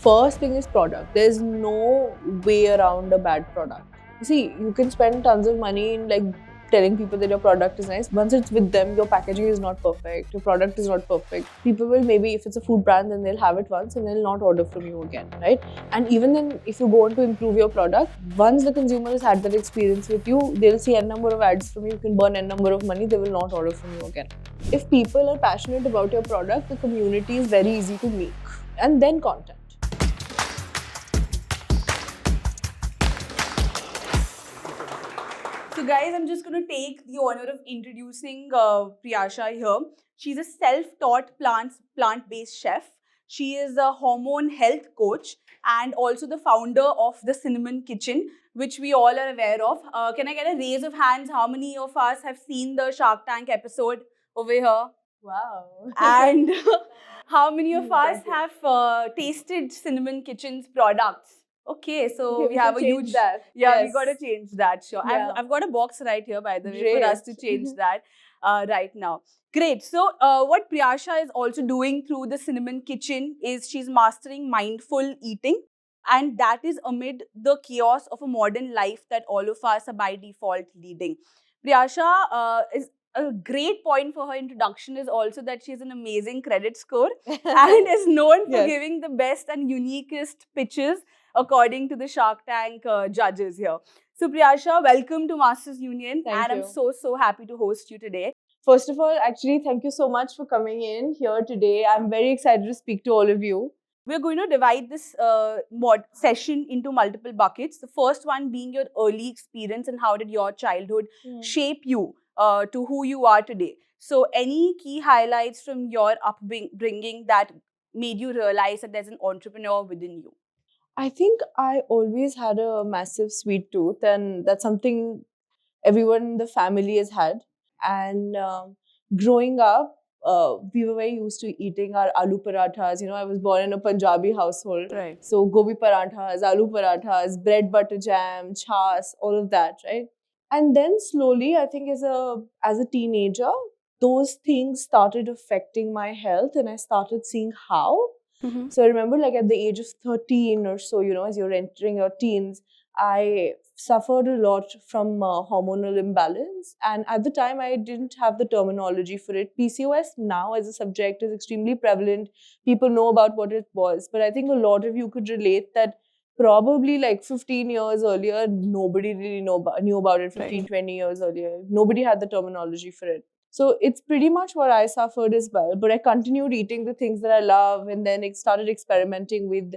First thing is product. There's no way around a bad product. See, you can spend tons of money in like telling people that your product is nice. Once it's with them, your packaging is not perfect, your product is not perfect. People will maybe, if it's a food brand, then they'll have it once and they'll not order from you again, right? And even then, if you go on to improve your product, once the consumer has had that experience with you, they'll see n number of ads from you, you can burn n number of money, they will not order from you again. If people are passionate about your product, the community is very easy to make. And then content. So guys, I'm just going to take the honor of introducing Priyasha here. She's a self-taught plant-based chef. She is a hormone health coach and also the founder of the Cinnamon Kitchen, which we all are aware of. Can I get a raise of hands? How many of us have seen the Shark Tank episode over here? Wow. And how many of us have tasted Cinnamon Kitchen's products? Okay, so Okay, we have a change huge that. yeah, Yes. we got to change that. Sure, Yeah. I've got a box right here, by the way, Great. for us to change that right now. Great. So, what Priyasha is also doing through the Cinnamon Kitchen is she's mastering mindful eating, and that is amid the chaos of a modern life that all of us are by default leading. Priyasha is a great point for her introduction is also that she has an amazing credit score and is known for Yes. giving the best and uniquest pitches according to the Shark Tank judges here. So Priyasha, welcome to Masters Union. Thank I'm you. so happy to host you today. First of all, actually, thank you so much for coming in here today. I'm very excited to speak to all of you. We're going to divide this session into multiple buckets. The first one being your early experience and how did your childhood shape you to who you are today. So any key highlights from your upbringing that made you realize that there's an entrepreneur within you? I think I always had a massive sweet tooth, and that's something everyone in the family has had. And growing up, we were very used to eating our aloo parathas. You know, I was born in a Punjabi household. Right. So gobi parathas, aloo parathas, bread butter jam, chas, all of that, right? And then slowly, I think as a teenager, those things started affecting my health, and I started seeing how. Mm-hmm. So I remember, like at the age of 13 or so, you know, as you're entering your teens, I suffered a lot from hormonal imbalance. And at the time, I didn't have the terminology for it. PCOS now as a subject is extremely prevalent. People know about what it was. But I think a lot of you could relate that probably like 15 years earlier, nobody really knew about it. 15, Right. 20 years earlier. Nobody had the terminology for it. So it's pretty much what I suffered as well. But I continued eating the things that I love, and then started experimenting with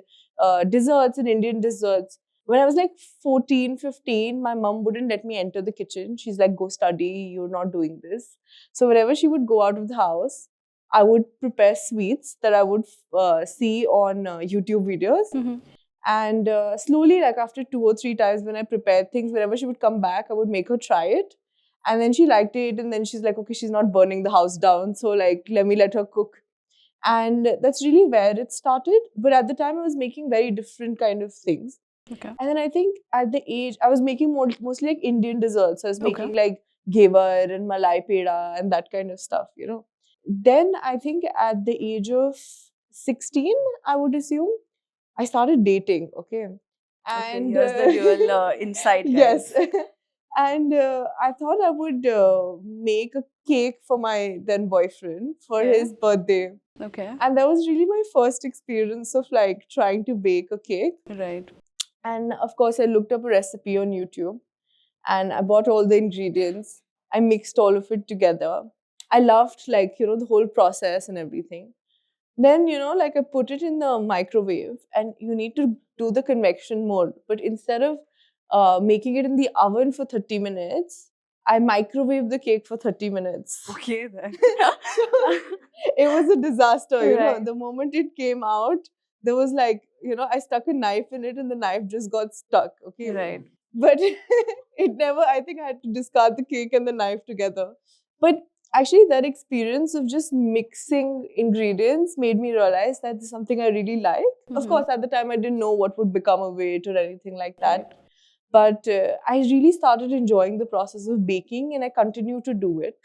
desserts and Indian desserts. When I was like 14, 15, my mom wouldn't let me enter the kitchen. She's like, go study, you're not doing this. So whenever she would go out of the house, I would prepare sweets that I would see on YouTube videos. Mm-hmm. And slowly, like after 2 or 3 times when I prepared things, whenever she would come back, I would make her try it. And then she liked it. And then she's like, okay, she's not burning the house down. So like, let her cook. And that's really where it started. But at the time, I was making very different kind of things. Okay. And then I think at the age, I was making mostly like Indian desserts. I was Okay. making like Ghevar and Malai Peda and that kind of stuff, you know. Then I think at the age of 16, I would assume, I started dating, okay? And here's the real insight, guys. yes. And I thought I would make a cake for my then boyfriend for Okay. his birthday. Okay. And that was really my first experience of like trying to bake a cake. Right. And of course, I looked up a recipe on YouTube and I bought all the ingredients. I mixed all of it together. I loved, like, you know, the whole process and everything. Then, you know, like I put it in the microwave and you need to do the convection mode. But instead of making it in the oven for 30 minutes, I microwaved the cake for 30 minutes. Okay, then. It was a disaster, you know. Right. The moment it came out, there was like, you know, I stuck a knife in it and the knife just got stuck, okay? Right. But it never, I think I had to discard the cake and the knife together. But actually, that experience of just mixing ingredients made me realize that this is something I really like. Of Mhm. course, at the time, I didn't know what would become of it or anything like that. But I really started enjoying the process of baking and I continue to do it.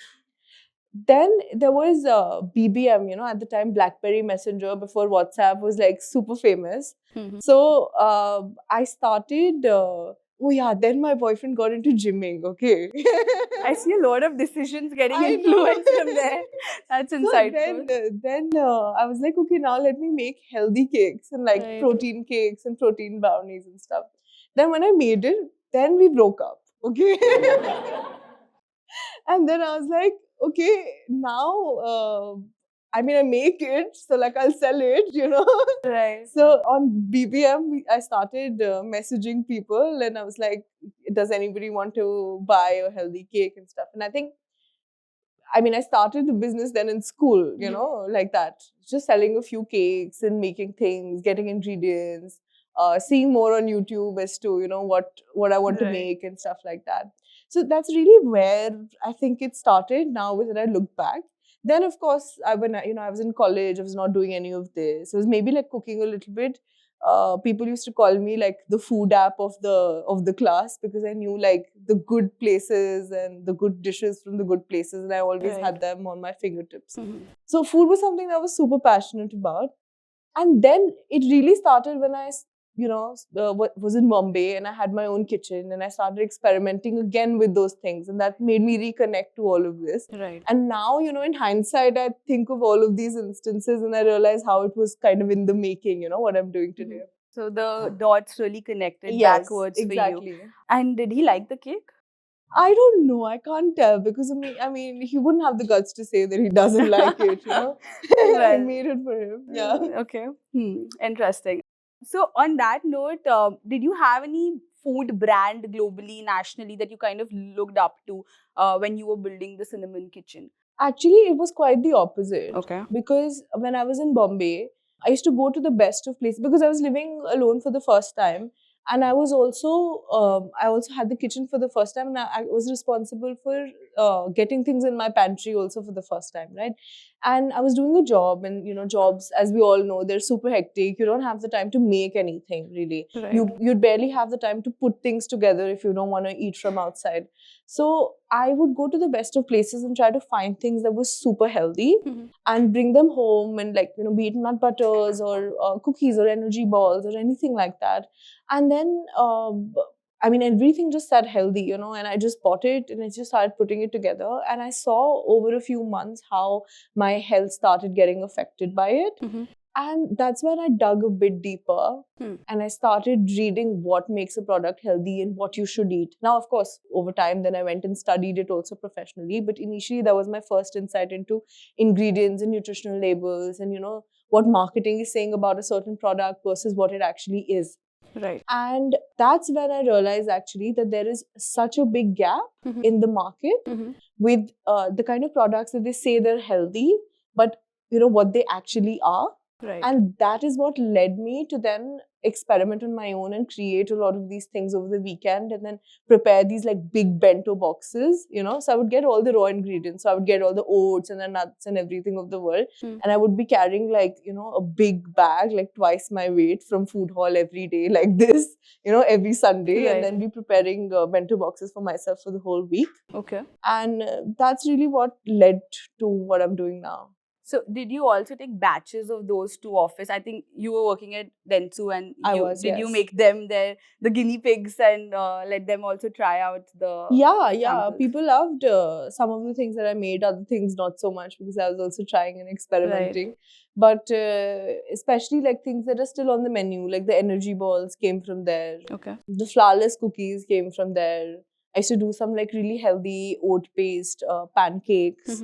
then there was BBM, at the time BlackBerry Messenger before WhatsApp was like super famous. Mhm. So I started. Oh yeah, then my boyfriend got into gymming. Okay. I see a lot of decisions getting I know. influenced from there. That's So insightful. then I was like, okay, now let me make healthy cakes and like Right. protein cakes and protein brownies and stuff. Then when I made it, then we broke up. Okay. And then I was like, okay, now, I mean, I make it, so like I'll sell it. Right. So on BBM, I started messaging people and I was like, does anybody want to buy a healthy cake and stuff? And I mean, I started the business then in school, like that. Just selling a few cakes and making things, getting ingredients, seeing more on YouTube as to, what I want to Right. make and stuff like that. So that's really where I think it started. Now, when I look back, then of course, when I was in college, I was not doing any of this. It was maybe like cooking a little bit. People used to call me like the food app of the class because I knew like the good places and the good dishes from the good places, and I always Right. had them on my fingertips. Mhm. So food was something that I was super passionate about. And then it really started when was in Mumbai and I had my own kitchen and I started experimenting again with those things, and that made me reconnect to all of this. Right. And now, in hindsight, I think of all of these instances and I realize how it was kind of in the making, what I'm doing today. So the dots really connected Yes, backwards for you. exactly. And did he like the cake? I don't know. I can't tell because of me. I mean, he wouldn't have the guts to say that he doesn't like it. I Well, made it for him. Yeah. Okay. Interesting. So on that note, did you have any food brand globally, nationally that you kind of looked up to when you were building the Cinnamon Kitchen? Actually, it was quite the opposite. Okay. Because when I was in Bombay, I used to go to the best of places because I was living alone for the first time. And I also had the kitchen for the first time, and I was responsible for getting things in my pantry also for the first time, right? And I was doing a job, and jobs, as we all know, they're super hectic. You don't have the time to make anything really. Right. You'd barely have the time to put things together if you don't want to eat from outside. So I would go to the best of places and try to find things that were super healthy and bring them home, and like be it nut butters or cookies or energy balls or anything like that. And then I mean, everything just said healthy, and I just bought it and I just started putting it together, and I saw over a few months how my health started getting affected by it. And that's when I dug a bit deeper and I started reading what makes a product healthy and what you should eat. Now, of course, over time, then I went and studied it also professionally. But initially, that was my first insight into ingredients and nutritional labels and, what marketing is saying about a certain product versus what it actually is. Right. And that's when I realized actually that there is such a big gap in the market with the kind of products that they say they're healthy, but what they actually are. Right. And that is what led me to then experiment on my own and create a lot of these things over the weekend and then prepare these like big bento boxes, So I would get all the raw ingredients. So I would get all the oats and the nuts and everything of the world. And I would be carrying like, a big bag, like twice my weight from food hall every day, like this, every Sunday. Right. And then be preparing bento boxes for myself for the whole week. Okay. And that's really what led to what I'm doing now. So did you also take batches of those to office? I think you were working at Dentsu and did you yes. make them the guinea pigs and let them also try out the Yeah. samples? People loved some of the things that I made, other things not so much because I was also trying and experimenting. But especially like things that are still on the menu, like the energy balls came from there. Okay. The flourless cookies came from there. I used to do some like really healthy oat-based pancakes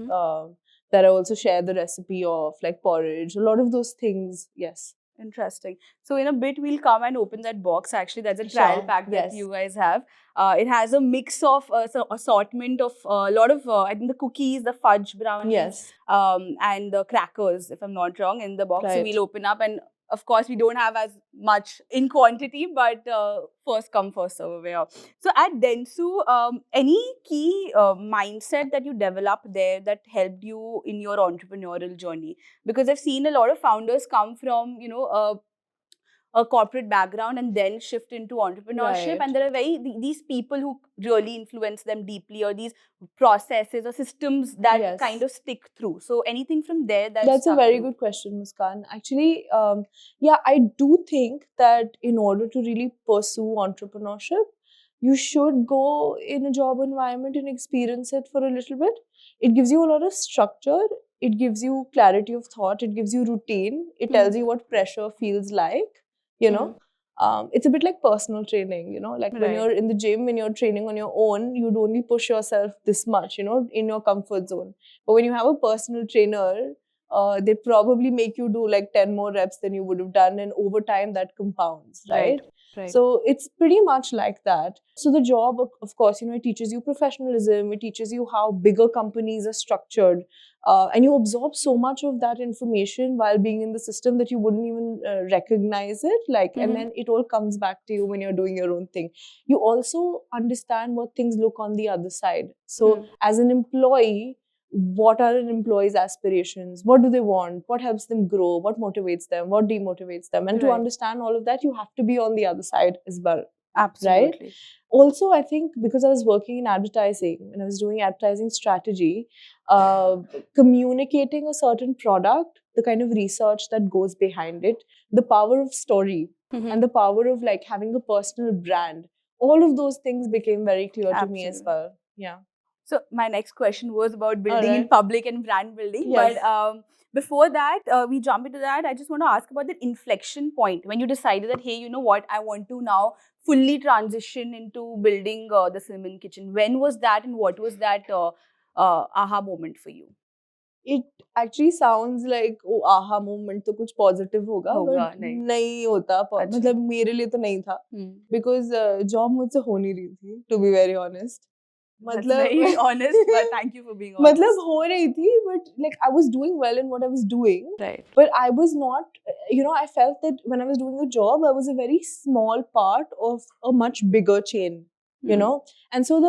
that I also share the recipe of, like porridge. A lot of those things, yes. Interesting. So in a bit, we'll come and open that box. Actually, that's a trial Sure, pack that yes. you guys have. It has a mix of assortment of a lot of, I think the cookies, the fudge brownies, Yes. and the crackers, if I'm not wrong, in the box. So Right. we'll open up, and of course, we don't have as much in quantity, but first come, first serve over here. So at Dentsu, any key mindset that you developed there that helped you in your entrepreneurial journey? Because I've seen a lot of founders come from, a corporate background and then shift into entrepreneurship. Right. And there are these people who really influence them deeply, or these processes or systems that Yes. kind of stick through. So anything from there that That's a stuck very through? good question, Muskan. Actually, yeah, I do think that in order to really pursue entrepreneurship, you should go in a job environment and experience it for a little bit. It gives you a lot of structure. It gives you clarity of thought. It gives you routine. It tells you what pressure feels like. You know, it's a bit like personal training. You know, like when Right. you're in the gym, when you're training on your own, you'd only push yourself this much. You know, in your comfort zone. But when you have a personal trainer, they probably make you do like 10 more reps than you would have done, and over time that compounds, right? Right. So it's pretty much like that. So the job, of course, you know, it teaches you professionalism, it teaches you how bigger companies are structured, and you absorb so much of that information while being in the system that you wouldn't even recognize it, like, and then it all comes back to you when you're doing your own thing. You also understand what things look on the other side. So as an employee, what are an employee's aspirations? What do they want? What helps them grow? What motivates them? What demotivates them? And to Right. understand all of that, you have to be on the other side as well. Absolutely. Also, I think because I was working in advertising and I was doing advertising strategy, communicating a certain product, the kind of research that goes behind it, the power of story, and the power of like having a personal brand, all of those things became very clear to me as Absolutely. well. Yeah. So my next question was about building in Alright. public and brand building. Yes. But before that, we jump into that. I just want to ask about the inflection point when you decided that, hey, you know what, I want to now fully transition into building the Cinnamon Kitchen. When was that, and what was that aha moment for you? It actually sounds like oh aha moment तो कुछ positive होगा होगा, but नहीं। नहीं होता अच्छा। मतलब मेरे लिए तो नहीं था because job मुझसे हो नहीं रही थी to be very honest. That's मतलब very honest, but thank you for being honest. मतलब हो रही थी but like I was doing well in what I was doing, Right. but I was not, you know, I felt that when I was doing a job I was a very small part of a much bigger chain, you know. And so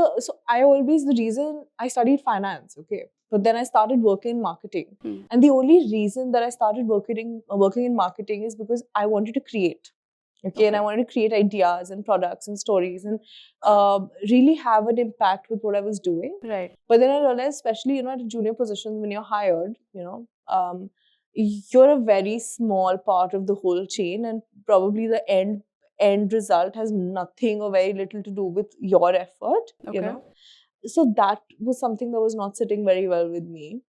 I always, the reason I studied finance, okay, but then I started working in marketing, and the only reason that I started working in marketing is because I wanted to create, okay, and I wanted to create ideas and products and stories and really have an impact with what I was doing. Right. But then I realized, especially, you know, at a junior position when you're hired, you know, you're a very small part of the whole chain, and probably the end result has nothing or very little to do with your effort, you know. So that was something that was not sitting very well with me,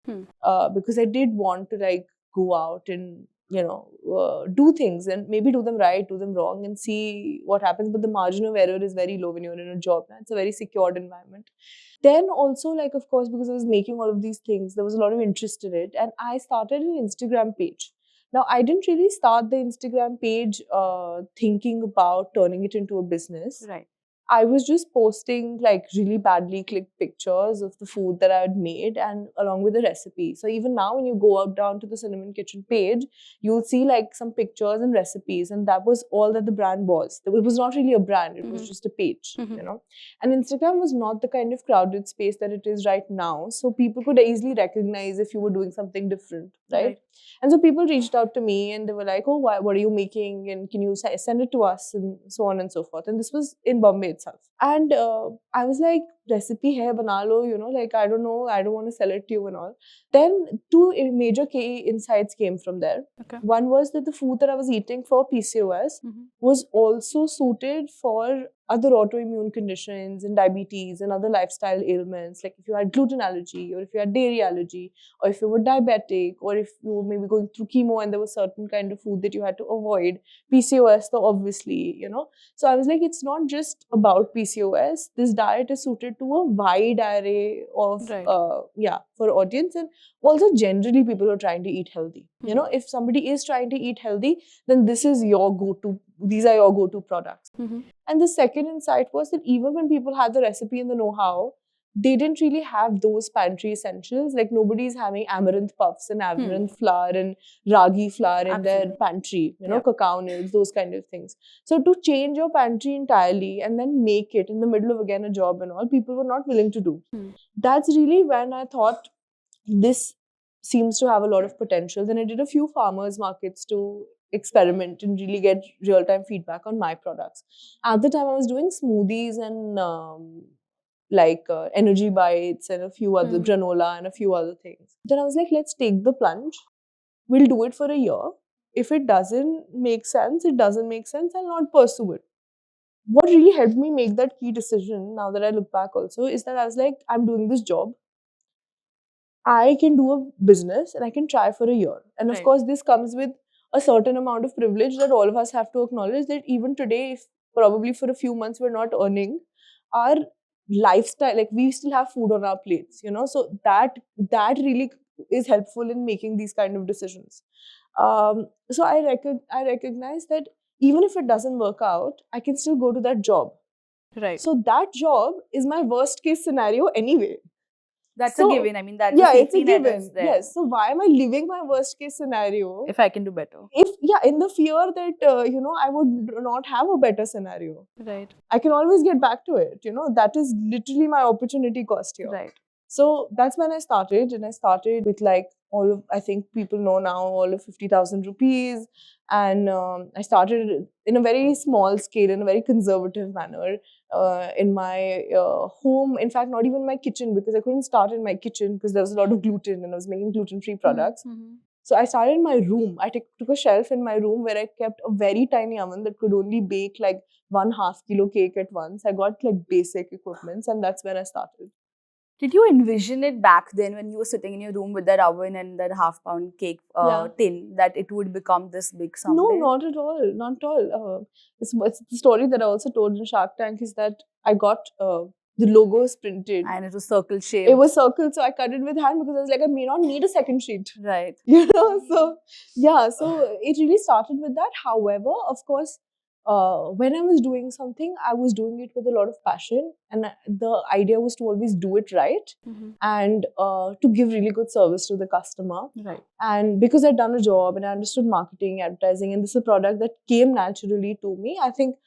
because I did want to like go out and, you know, do things and maybe do them right, do them wrong, and see what happens. But the margin of error is very low when you're in a job. It's a very secured environment. Then also, like, of course, because I was making all of these things, there was a lot of interest in it, and I started an Instagram page. Now, I didn't really start the Instagram page thinking about turning it into a business. Right. I was just posting like really badly clicked pictures of the food that I had made and along with the recipe. So even now when you go out down to the Cinnamon Kitchen page, you'll see like some pictures and recipes, and that was all that the brand was. It was not really a brand, it was just a page, you know. And Instagram was not the kind of crowded space that it is right now. So people could easily recognize if you were doing something different, right? And so people reached out to me and they were like, oh, what are you making? And can you send it to us? And so on and so forth. And this was in Bombay itself. And I was like, recipe hai, bana lo, you know, like, I don't know, I don't want to sell it to you and all. Then two major key insights came from there. One was that the food that I was eating for PCOS was also suited for other autoimmune conditions and diabetes and other lifestyle ailments. Like if you had gluten allergy, or if you had dairy allergy, or if you were diabetic, or if you were maybe going through chemo and there was certain kind of food that you had to avoid. PCOS, though, obviously, you know. So I was like, it's not just about PCOS. This diet is suited to a wide array of, for audience, and also generally people who are trying to eat healthy. You know, if somebody is trying to eat healthy, then this is your go-to. These are your go-to products. And the second insight was that even when people had the recipe and the know-how, they didn't really have those pantry essentials. Like nobody's having amaranth puffs and amaranth flour and ragi flour in their pantry, you know, cacao nibs, those kind of things. So to change your pantry entirely and then make it in the middle of again a job and all, people were not willing to do. That's really when I thought this seems to have a lot of potential. Then I did a few farmers markets to experiment and really get real-time feedback on my products. At the time, I was doing smoothies and energy bites and a few other granola and a few other things. Then I was like, let's take the plunge. We'll do it for a year. If it doesn't make sense, it doesn't make sense. I'll not pursue it. What really helped me make that key decision, now that I look back also, is that I was like, I'm doing this job. I can do a business and I can try for a year. And of Right. course, this comes with a certain amount of privilege that all of us have to acknowledge, that even today, if probably for a few months we're not earning, our lifestyle, like we still have food on our plates, so that really is helpful in making these kind of decisions. So I recognize that even if it doesn't work out, I can still go to that job. Right. So that job is my worst case scenario anyway. That's So, a given. I mean, that's yeah, a it's a safety net given. is there. Yes. So why am I living my worst case scenario? If I can do better. In the fear that I would not have a better scenario. Right. I can always get back to it. That is literally my opportunity cost here. Right. So that's when I started, and I started with like I think people know now, all of 50,000 rupees. And I started in a very small scale, in a very conservative manner, in my home. In fact, not even my kitchen, because I couldn't start in my kitchen because there was a lot of gluten and I was making gluten-free products. Mm-hmm. So I started in my room. I took a shelf in my room where I kept a very tiny oven that could only bake like 1/2 kilo cake at once. I got like basic equipments, and that's where I started. Did you envision it back then when you were sitting in your room with that oven and that half-pound cake Yeah. tin that it would become this big someday? No, not at all. Not at all. It's the story that I also told in Shark Tank, is that I got the logos printed. And it was circle shaped. It was circle, so I cut it with hand because I was like, I may not need a second sheet. Right. So yeah, so it really started with that. However, of course, when I was doing something, I was doing it with a lot of passion, and the idea was to always do it right, and to give really good service to the customer. Right. And because I'd done a job and I understood marketing, advertising, and this is a product that came naturally to me, I think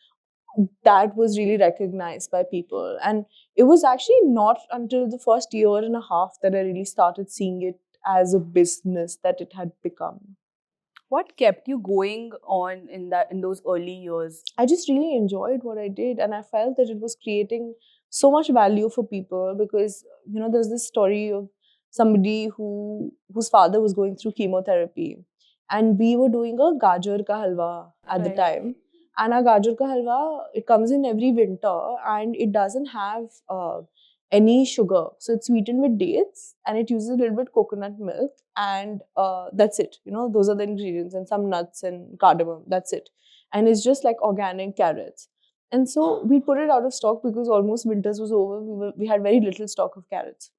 that was really recognized by people. And it was actually not until the first year and a half that I really started seeing it as a business that it had become. What kept you going on in those early years? I just really enjoyed what I did, and I felt that it was creating so much value for people, because there's this story of somebody whose father was going through chemotherapy, and we were doing a gajar ka halwa at the Right. time. And our gajar ka halwa, it comes in every winter, and it doesn't have any sugar. So it's sweetened with dates, and it uses a little bit coconut milk, and that's it. Those are the ingredients, and some nuts and cardamom. That's it. And it's just like organic carrots. And so we put it out of stock because almost winters was over. We had very little stock of carrots.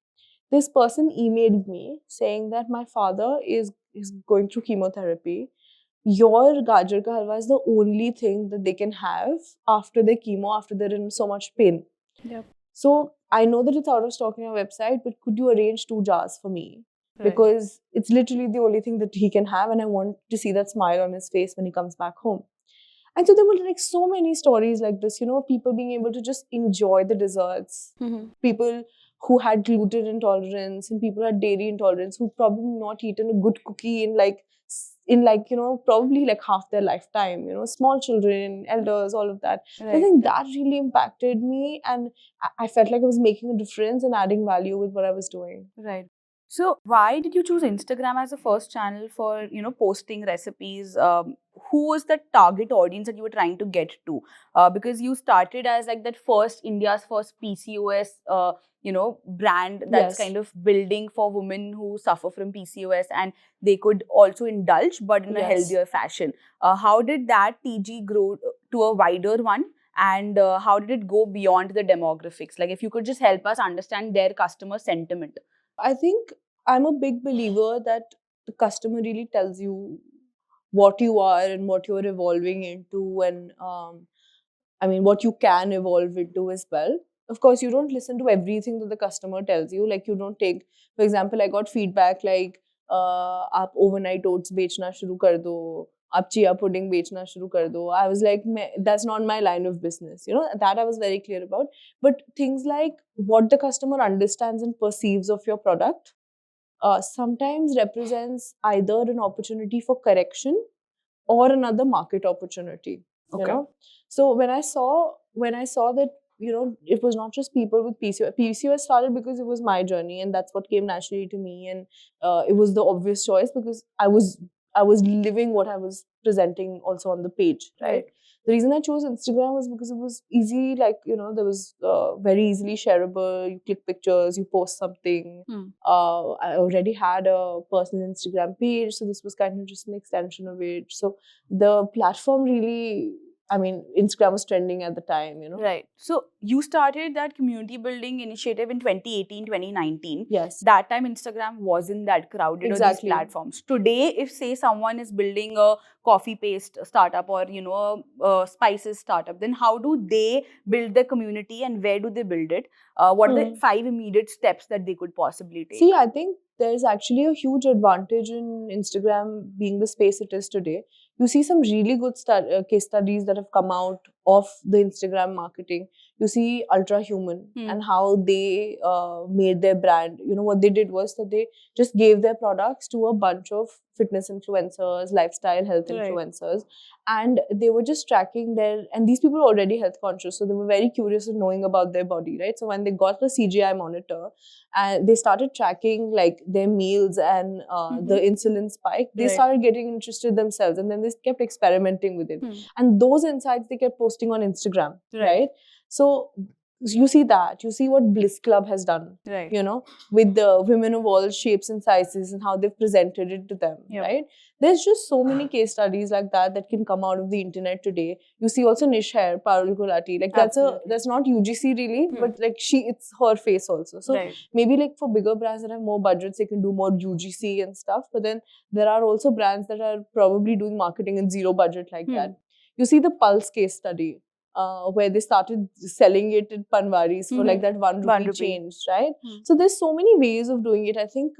This person emailed me saying that my father is going through chemotherapy. Your gajar ka halwa is the only thing that they can have after their chemo, after they're in so much pain. Yep. So I know that it's out of stock on your website, but could you arrange 2 jars for me? Right. Because it's literally the only thing that he can have, and I want to see that smile on his face when he comes back home. And so there were like so many stories like this, people being able to just enjoy the desserts, people who had gluten intolerance, and people who had dairy intolerance, who probably not eaten a good cookie in probably like half their lifetime, small children, elders, all of that. Right. I think that really impacted me, and I felt like I was making a difference and adding value with what I was doing. Right. So why did you choose Instagram as the first channel for, posting recipes? Who was the target audience that you were trying to get to? Because you started as like that India's first PCOS, brand that's Yes. kind of building for women who suffer from PCOS, and they could also indulge, but in a Yes. healthier fashion. How did that TG grow to a wider one? And how did it go beyond the demographics? Like, if you could just help us understand their customer sentiment. I think I'm a big believer that the customer really tells you what you are and what you're evolving into, and what you can evolve into as well. Of course, you don't listen to everything that the customer tells you. Like, you don't take, for example, I got feedback like, "Aap overnight oats bechna shuru kar do, aap chia pudding bechna shuru kar do." I was like, that's not my line of business. That I was very clear about. But things like what the customer understands and perceives of your product sometimes represents either an opportunity for correction or another market opportunity. You Okay. know, so when I saw that, you know, it was not just people with PCOS. PCOS started because it was my journey, and that's what came naturally to me, and it was the obvious choice because I was living what I was presenting also on the page, right? The reason I chose Instagram was because it was easy, like, you know, there was very easily shareable. You click pictures, you post something. I already had a personal Instagram page, so this was kind of just an extension of it. So the platform really, I mean, Instagram was trending at the time, you know. Right. So you started that community building initiative in 2018, 2019. Yes. That time Instagram wasn't that crowded on these Exactly. platforms. Today, if say someone is building a coffee paste startup or a spices startup, then how do they build their community and where do they build it? What are the 5 immediate steps that they could possibly take? See, I think there's actually a huge advantage in Instagram being the space it is today. You see some really good case studies that have come out of the Instagram marketing. You see Ultra Human and how they made their brand. You know, what they did was that they just gave their products to a bunch of fitness influencers, lifestyle health influencers, and they were just tracking their, and these people were already health conscious, so they were very curious of knowing about their body, right? So when they got the CGI monitor and they started tracking like their meals and the insulin spike, they started getting interested themselves, and then they kept experimenting with it. And those insights they kept posting on Instagram, right? So you see that, you see what Bliss Club has done, you know, with the women of all shapes and sizes and how they've presented it to them, right? There's just so many case studies like that that can come out of the internet today. You see also Nish Hair, Parul Gulati, like that's not UGC really, but like it's her face also. So maybe like for bigger brands that have more budgets, they can do more UGC and stuff. But then there are also brands that are probably doing marketing in zero budget like that. You see the Pulse case study. Where they started selling it at Panwaris for like that 1 rupee change, right? So there's so many ways of doing it. I think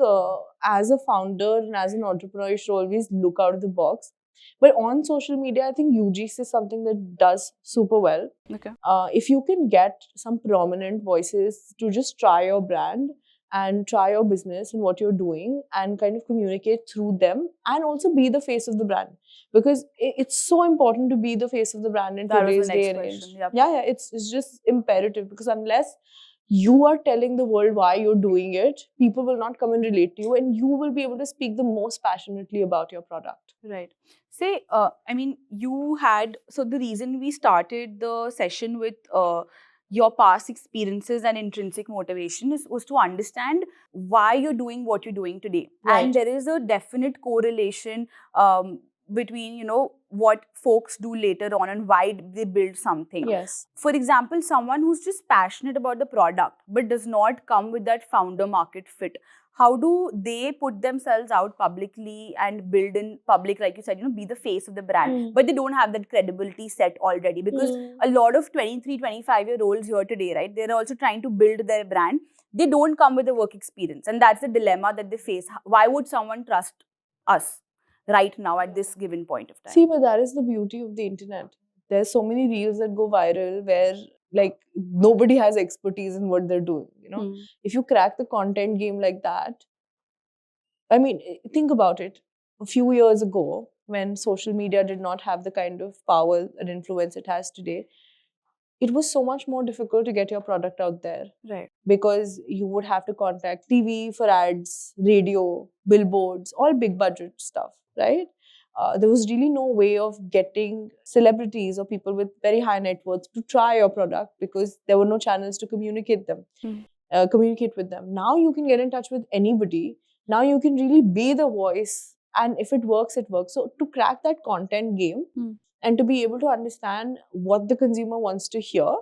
as a founder and as an entrepreneur, you should always look out of the box. But on social media, I think UGC is something that does super well. If you can get some prominent voices to just try your brand and try your business and what you're doing and kind of communicate through them and also be the face of the brand, because it's so important to be the face of the brand in today's day and age. Yeah, it's just imperative, because unless you are telling the world why you're doing it, people will not come and relate to you, and you will be able to speak the most passionately about your product. Right. Say, I mean, you had, so the reason we started the session with your past experiences and intrinsic motivation was to understand why you're doing what you're doing today. And there is a definite correlation between, what folks do later on and why they build something. Yes. For example, someone who's just passionate about the product but does not come with that founder market fit, how do they put themselves out publicly and build in public, like you said, be the face of the brand, but they don't have that credibility set already? Because a lot of 23, 25-year-olds here today, right, they're also trying to build their brand. They don't come with a work experience, and that's the dilemma that they face. Why would someone trust us right now at this given point of time? See, but that is the beauty of the internet. There's so many reels that go viral where like nobody has expertise in what they're doing, If you crack the content game like that, I mean, think about it. A few years ago, when social media did not have the kind of power and influence it has today, it was so much more difficult to get your product out there. Right. Because you would have to contact TV for ads, radio, billboards, all big budget stuff, right? There was really no way of getting celebrities or people with very high net worths to try your product because there were no channels to communicate with them. Now you can get in touch with anybody. Now you can really be the voice, and if it works, it works. So to crack that content game and to be able to understand what the consumer wants to hear,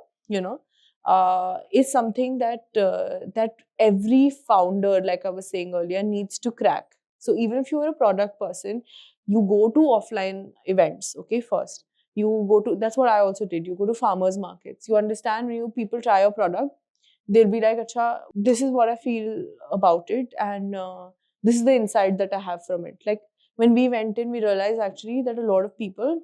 is something that every founder, like I was saying earlier, needs to crack. So even if you're a product person, you go to offline events, okay, first. You go to, that's what I also did. You go to farmers markets. You understand when people try your product, they'll be like, Acha, this is what I feel about it, and this is the insight that I have from it. Like when we went in, we realized actually that a lot of people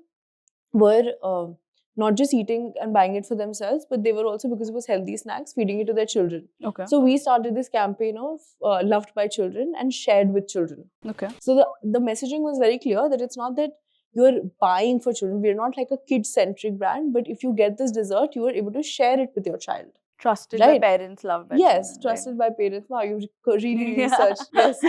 were not just eating and buying it for themselves, but they were also, because it was healthy snacks, feeding it to their children. Okay. So we started this campaign of loved by children and shared with children. Okay. So the messaging was very clear that it's not that you're buying for children. We're not like a kid-centric brand, but if you get this dessert, you are able to share it with your child. Trusted Right. by parents, loved by Yes, children, trusted by parents. Wow, you really Yeah. researched. Yes.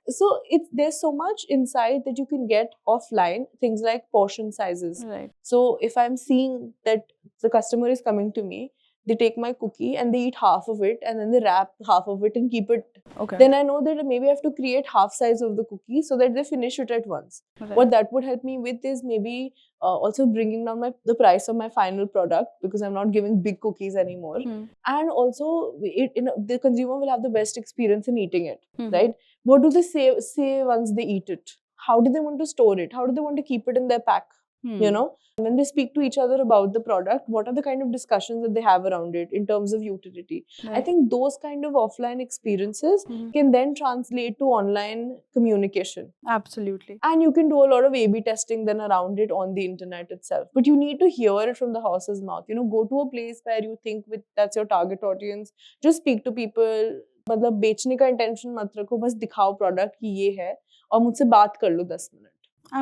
So there's so much insight that you can get offline. Things like portion sizes. Right. So if I'm seeing that the customer is coming to me, they take my cookie and they eat half of it and then they wrap half of it and keep it. Okay. Then I know that maybe I have to create half size of the cookie so that they finish it at once. Right. What that would help me with is maybe also bringing down the price of my final product, because I'm not giving big cookies anymore. And also the consumer will have the best experience in eating it, right? What do they say once they eat it? How do they want to store it? How do they want to keep it in their pack? You know, when they speak to each other about the product, what are the kind of discussions that they have around it in terms of utility? Right. I think those kind of offline experiences can then translate to online communication. Absolutely. And you can do a lot of A/B testing then around it on the internet itself. But you need to hear it from the horse's mouth. You know, go to a place where you think that's your target audience. Just speak to people. मतलब बेचने का intention मत रखो, बस दिखाओ product कि ये है और मुझसे बात कर लो 10 minute.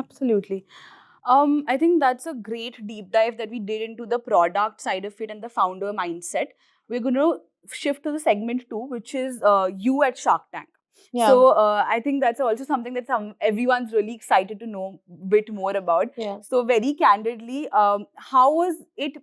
Absolutely. I think that's a great deep dive that we did into the product side of it and the founder mindset. We're going to shift to the segment 2, which is you at Shark Tank. Yeah. So I think that's also something that everyone's really excited to know a bit more about. Yeah. So very candidly, how was it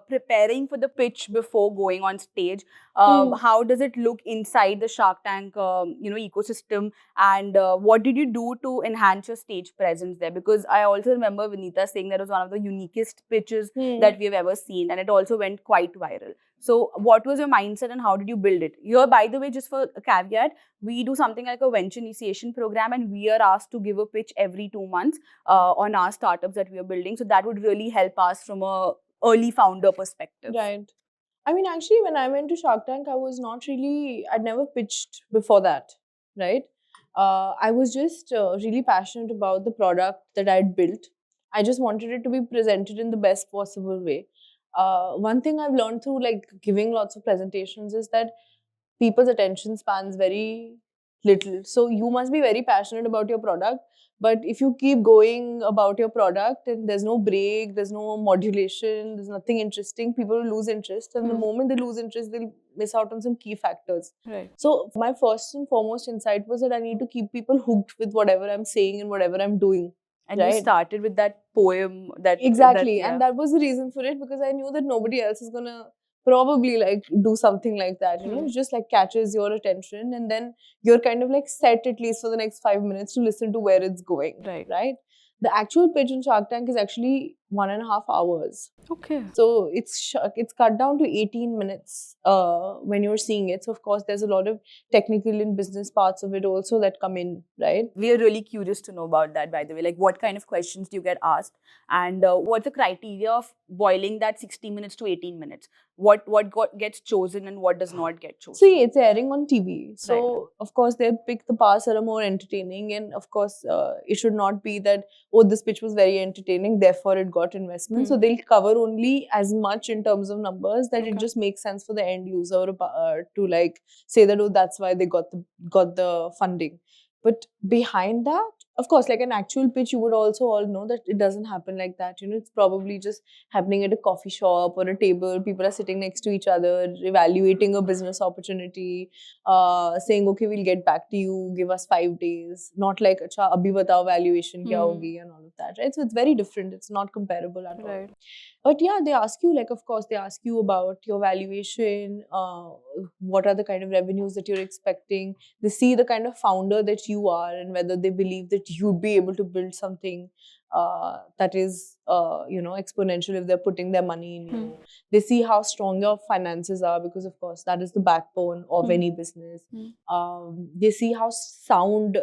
preparing for the pitch before going on stage? How does it look inside the Shark Tank ecosystem, and what did you do to enhance your stage presence there? Because I also remember Vinita saying that was one of the uniquest pitches that we've ever seen, and it also went quite viral. So what was your mindset and how did you build it? Here, by the way, just for a caveat, we do something like a venture initiation program, and we are asked to give a pitch every 2 months on our startups that we are building. So that would really help us from a early founder perspective. Right. I mean, actually, when I went to Shark Tank, I'd never pitched before that, right? I was just really passionate about the product that I'd built. I just wanted it to be presented in the best possible way. One thing I've learned through like giving lots of presentations is that people's attention spans very little. So you must be very passionate about your product. But if you keep going about your product and there's no break, there's no modulation, there's nothing interesting, people will lose interest. And the moment they lose interest, they'll miss out on some key factors. Right. So my first and foremost insight was that I need to keep people hooked with whatever I'm saying and whatever I'm doing. And you started with that poem that exactly, and that was the reason for it, because I knew that nobody else is gonna probably like do something like that. You know, it just like catches your attention, and then you're kind of like set at least for the next 5 minutes to listen to where it's going. Right. The actual pitch in Shark Tank is actually 1.5 hours. Okay. So it's cut down to 18 minutes when you're seeing it. So of course, there's a lot of technical and business parts of it also that come in, right? We are really curious to know about that, by the way. Like, what kind of questions do you get asked? And what's the criteria of boiling that 60 minutes to 18 minutes? What gets chosen and what does not get chosen? See, it's airing on TV. So, of course, they pick the parts that are more entertaining. And of course, it should not be that, oh, this pitch was very entertaining, therefore it got investment. So, they'll cover only as much in terms of numbers that it just makes sense for the end user to like say that, oh, that's why they got the funding. But behind that, of course, like an actual pitch, you would also all know that it doesn't happen like that. You know, it's probably just happening at a coffee shop or a table. People are sitting next to each other, evaluating a business opportunity, saying, okay, we'll get back to you, give us 5 days. Not like, acha, abhi batao valuation kya hogi and all of that, right? So it's very different. It's not comparable at all. But yeah, they ask you, like, of course, they ask you about your valuation, what are the kind of revenues that you're expecting. They see the kind of founder that you are and whether they believe that you'd be able to build something that is, exponential if they're putting their money in you. They see how strong your finances are, because, of course, that is the backbone of any business. They see how sound,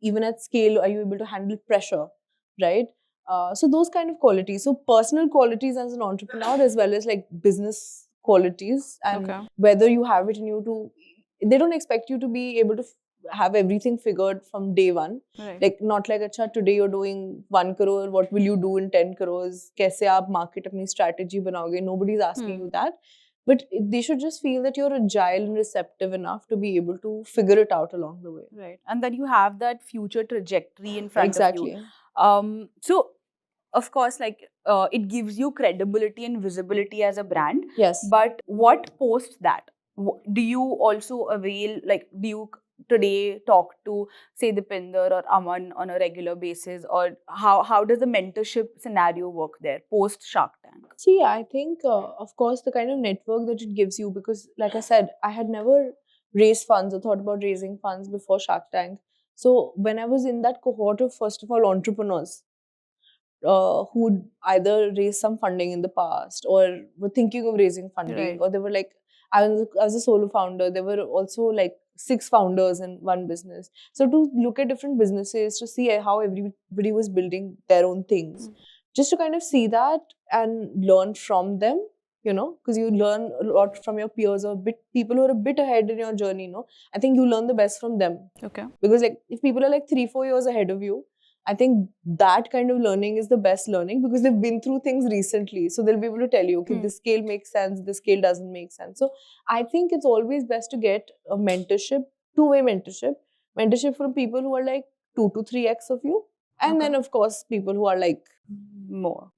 even at scale, are you able to handle pressure, right? So those kind of qualities. So personal qualities as an entrepreneur, as well as like business qualities, and whether you have it in you they don't expect you to be able to have everything figured from day one. Like, not like, acha, today you're doing 1 crore, what will you do in 10 crores? Kaise aap market apni strategy banaoge? Nobody's asking you that. But they should just feel that you're agile and receptive enough to be able to figure it out along the way. Right. And that you have that future trajectory in front of you. So of course, like it gives you credibility and visibility as a brand. Yes. But what post that? Do you also avail, like, do you today talk to, say, Dipinder or Aman on a regular basis, or how does the mentorship scenario work there post Shark Tank? See, I think, of course, the kind of network that it gives you, because, like I said, I had never raised funds or thought about raising funds before Shark Tank. So, when I was in that cohort of, first of all, entrepreneurs who'd either raised some funding in the past or were thinking of raising funding, Right. or they were like, I was a solo founder. There were also like 6 founders in one business. So, to look at different businesses, to see how everybody was building their own things, just to kind of see that and learn from them, because you learn a lot from your peers or people who are a bit ahead in your journey. I think you learn the best from them, Okay. because like if people are like 3-4 years ahead of you, I think that kind of learning is the best learning, because they've been through things recently, so they'll be able to tell you, okay, this scale makes sense, this scale doesn't make sense. So I think it's always best to get a mentorship, two-way mentorship from people who are like 2 to 3x of you, and Okay. then of course people who are like More.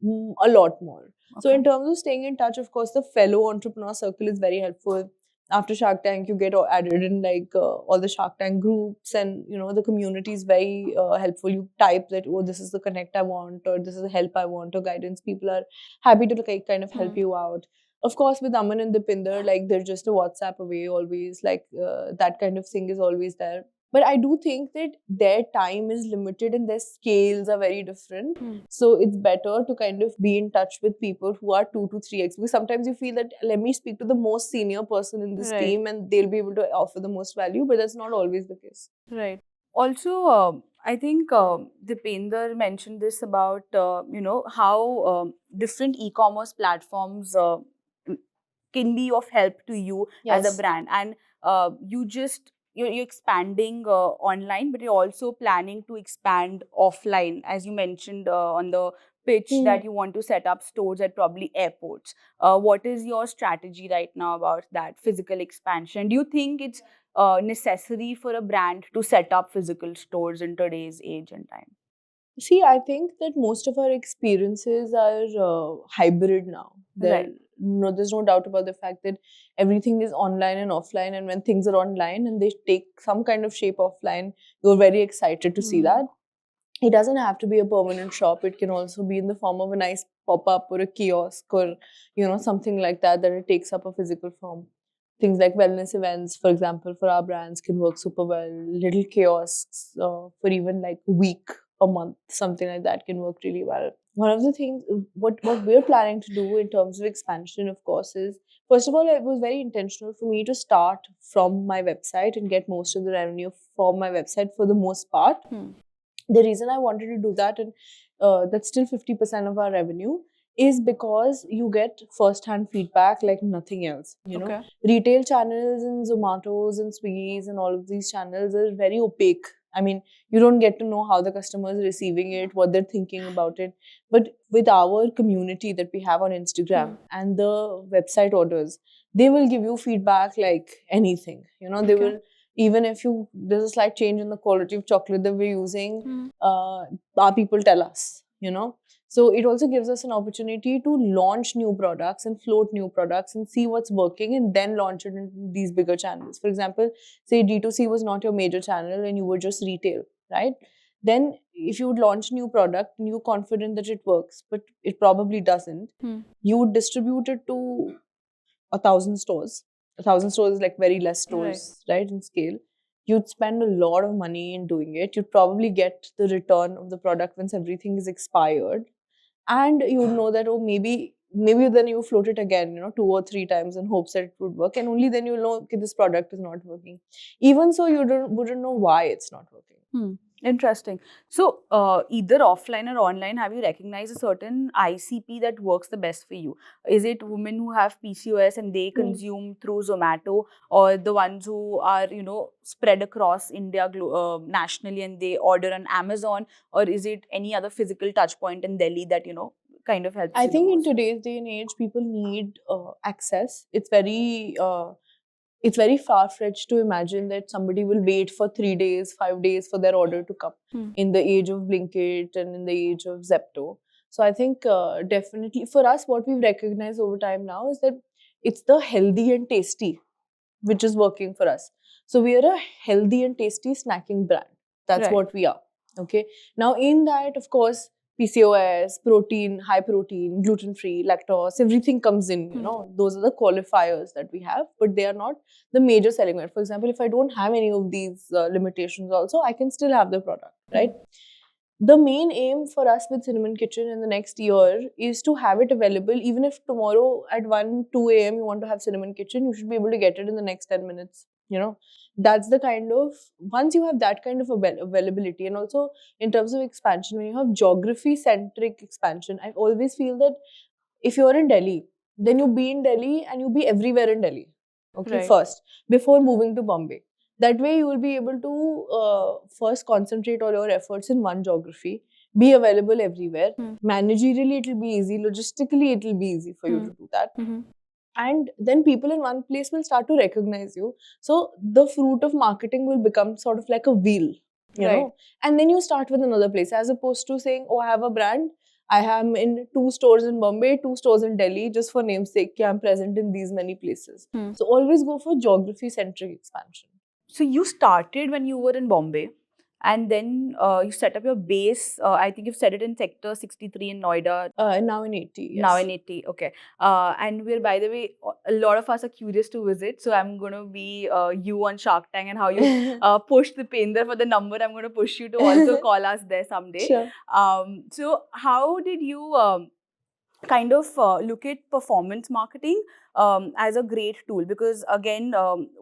a lot more. So Okay. in terms of staying in touch, of course, the fellow entrepreneur circle is very helpful. After Shark Tank, you get added in like all the Shark Tank groups, and the community is very helpful. You type that, oh, this is the connect I want, or this is the help I want, or guidance. People are happy to like kind of help you out. Of course, with Aman and Dipinder, like they're just a WhatsApp away always. Like that kind of thing is always there. But I do think that their time is limited and their scales are very different. So it's better to kind of be in touch with people who are 2 to 3x, because sometimes you feel that, let me speak to the most senior person in this Right. team and they'll be able to offer the most value, but that's not always the case. Right. Also, I think Dipender mentioned this about how different e-commerce platforms can be of help to you as a Yes. brand, and you're expanding online, but you're also planning to expand offline, as you mentioned on the pitch that you want to set up stores at probably airports. What is your strategy right now about that physical expansion? Do you think it's necessary for a brand to set up physical stores in today's age and time? See, I think that most of our experiences are hybrid now. Right. There's no doubt about the fact that everything is online and offline, and when things are online and they take some kind of shape offline, you're very excited to see that. It doesn't have to be a permanent shop. It can also be in the form of a nice pop-up or a kiosk, or something like that, that it takes up a physical form. Things like wellness events, for example, for our brands can work super well. Little kiosks for even like a week, a month, something like that can work really well. One of the things, what we're planning to do in terms of expansion, of course, is, first of all, it was very intentional for me to start from my website and get most of the revenue from my website for the most part. The reason I wanted to do that, and that's still 50% of our revenue, is because you get first-hand feedback like nothing else. Okay. Retail channels and Zomatos and Swiggies and all of these channels are very opaque. I mean, you don't get to know how the customer is receiving it, what they're thinking about it. But with our community that we have on Instagram and the website orders, they will give you feedback like anything. They will, even if there's a slight change in the quality of chocolate that we're using, our people tell us. So it also gives us an opportunity to launch new products and float new products and see what's working, and then launch it in these bigger channels. For example, say D2C was not your major channel and you were just retail, right? Then if you would launch new product and you're confident that it works, but it probably doesn't, you would distribute it to 1,000 stores. 1,000 stores is like very less stores, right, in scale. You'd spend a lot of money in doing it. You'd probably get the return of the product once everything is expired, and you would know that, oh, maybe then you float it again, 2 or 3 times in hopes that it would work, and only then you'll know, okay, this product is not working. Even so, you wouldn't know why it's not working. Interesting. So, either offline or online, have you recognized a certain ICP that works the best for you? Is it women who have PCOS and they consume through Zomato, or the ones who are, spread across India nationally and they order on Amazon, or is it any other physical touch point in Delhi that, kind of helps I you the think in most? today's day and age, people need access. It's very it's very far-fetched to imagine that somebody will wait for 3 days, 5 days for their order to come in the age of Blinkit and in the age of Zepto. So I think definitely for us, what we've recognized over time now is that it's the healthy and tasty which is working for us. So we are a healthy and tasty snacking brand. That's Right. what we are. Okay. Now in that, of course, PCOS, protein, high protein, gluten free, lactose, everything comes in. You know, those are the qualifiers that we have, but they are not the major selling point. For example, if I don't have any of these limitations, also I can still have the product, right? The main aim for us with Cinnamon Kitchen in the next year is to have it available. Even if tomorrow at 1, 2 a.m. you want to have Cinnamon Kitchen, you should be able to get it in the next 10 minutes. You know, that's the kind of, once you have that kind of availability, and also in terms of expansion, when you have geography centric expansion, I always feel that if you're in Delhi, then you be in Delhi and you be everywhere in Delhi. Okay, Right. first, before moving to Bombay. That way, you will be able to first concentrate all your efforts in one geography, be available everywhere. Managerially, it will be easy. Logistically, it will be easy for you to do that. And then people in one place will start to recognize you. So the fruit of marketing will become sort of like a wheel, you Right. know. And then you start with another place, as opposed to saying, "Oh, I have a brand. I am in 2 stores in Bombay, 2 stores in Delhi, just for namesake. I'm present in these many places." So always go for geography-centric expansion. So you started when you were in Bombay, and then you set up your base. I think you've set it in Sector 63 in Noida. Now in 80, yes. Now in 80, okay. And we're, by the way, a lot of us are curious to visit. So I'm going to be you on Shark Tank, and how you push the Pinder for the number. I'm going to push you to also call us there someday. Sure. So how did you kind of look at performance marketing as a great tool? Because again,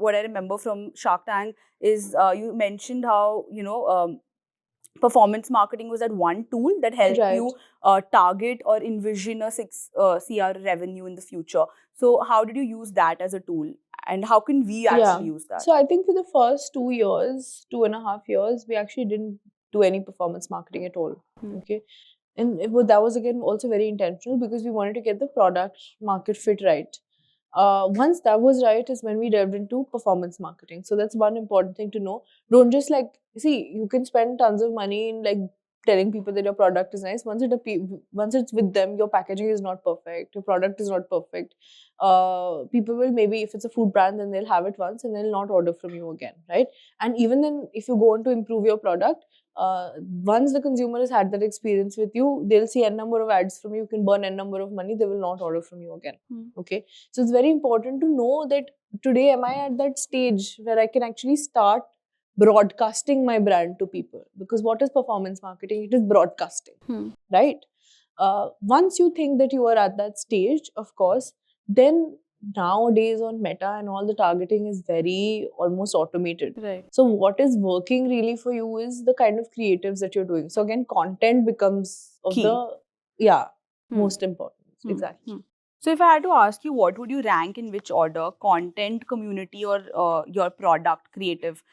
what I remember from Shark Tank is you mentioned how, performance marketing was that one tool that helped Right. you target or envision a 6 CR revenue in the future. So how did you use that as a tool, and how can we actually use that? So I think for the first 2 years, 2.5 years, we actually didn't do any performance marketing at all. Okay. And that was again also very intentional, because we wanted to get the product market fit right. Once that was right is when we delved into performance marketing. So that's one important thing to know. Don't just see, you can spend tons of money in telling people that your product is nice. Once it's with them, your packaging is not perfect, your product is not perfect. People will, maybe if it's a food brand, then they'll have it once and they'll not order from you again, right? And even then, if you go on to improve your product, once the consumer has had that experience with you, they'll see n number of ads from you, can burn n number of money, they will not order from you again. Okay, so it's very important to know that today, am I at that stage where I can actually start broadcasting my brand to people? Because what is performance marketing? It is broadcasting, right? Once you think that you are at that stage, of course, then nowadays on Meta and all, the targeting is very almost automated. Right. So what is working really for you is the kind of creatives that you're doing. So again, content becomes of Key. most important. Exactly. So if I had to ask you, what would you rank in which order? Content, community, or your product, creative?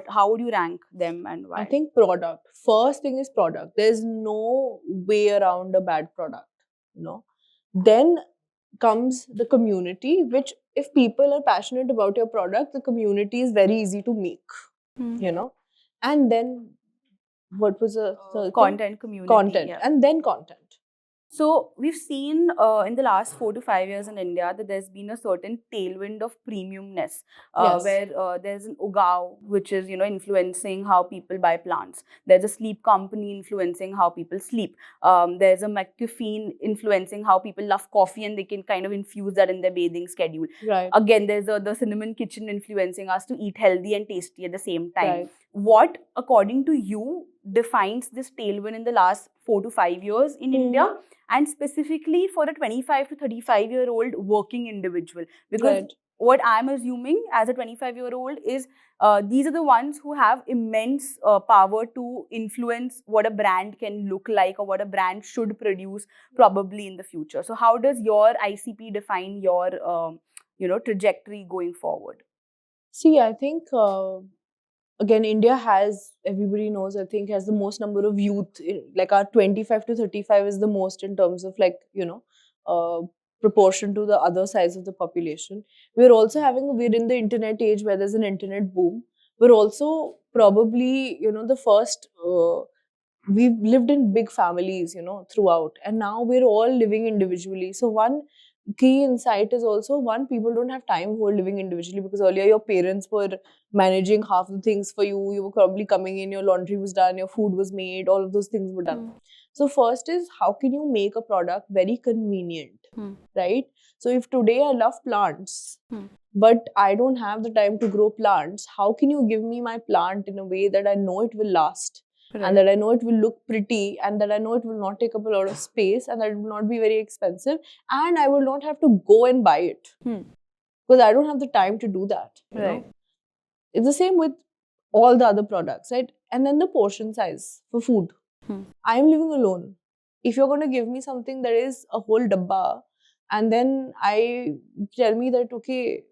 How would you rank them, and why? I think product. First thing is product. There's no way around a bad product, you know. Then comes the community, which if people are passionate about your product, the community is very easy to make, you know. And then what was the third thing? Content, community. Content. Yeah. And then content. So we've seen in the last 4 to 5 years in India that there's been a certain tailwind of premiumness, Yes. where there's an Ugao, which is influencing how people buy plants. There's a sleep company influencing how people sleep. There's a McCaffeine influencing how people love coffee, and they can kind of infuse that in their bathing schedule. Right. Again, there's the Cinnamon Kitchen influencing us to eat healthy and tasty at the same time. Right. What, according to you, defines this tailwind in the last 4 to 5 years in India, and specifically for a 25 to 35-year-old working individual? Because what I'm assuming as a 25-year-old is these are the ones who have immense power to influence what a brand can look like, or what a brand should produce probably in the future. So how does your ICP define your trajectory going forward? See, I think again, India has, everybody knows, I think, has the most number of youth. Like our 25 to 35 is the most in terms of proportion to the other sides of the population. We're in the internet age where there's an internet boom. We're also probably, the first, we've lived in big families, throughout, and now we're all living individually. So one key insight is also, one, people don't have time who are living individually, because earlier your parents were managing half the things for you. You were probably coming in, your laundry was done, your food was made, all of those things were done. So first is, how can you make a product very convenient, right? So if today I love plants, but I don't have the time to grow plants, how can you give me my plant in a way that I know it will last, and that I know it will look pretty, and that I know it will not take up a lot of space, and that it will not be very expensive, and I will not have to go and buy it, because I don't have the time to do that. You know? It's the same with all the other products, right? And then the portion size for food. I am living alone. If you're going to give me something that is a whole dabba, and then I tell me that, okay,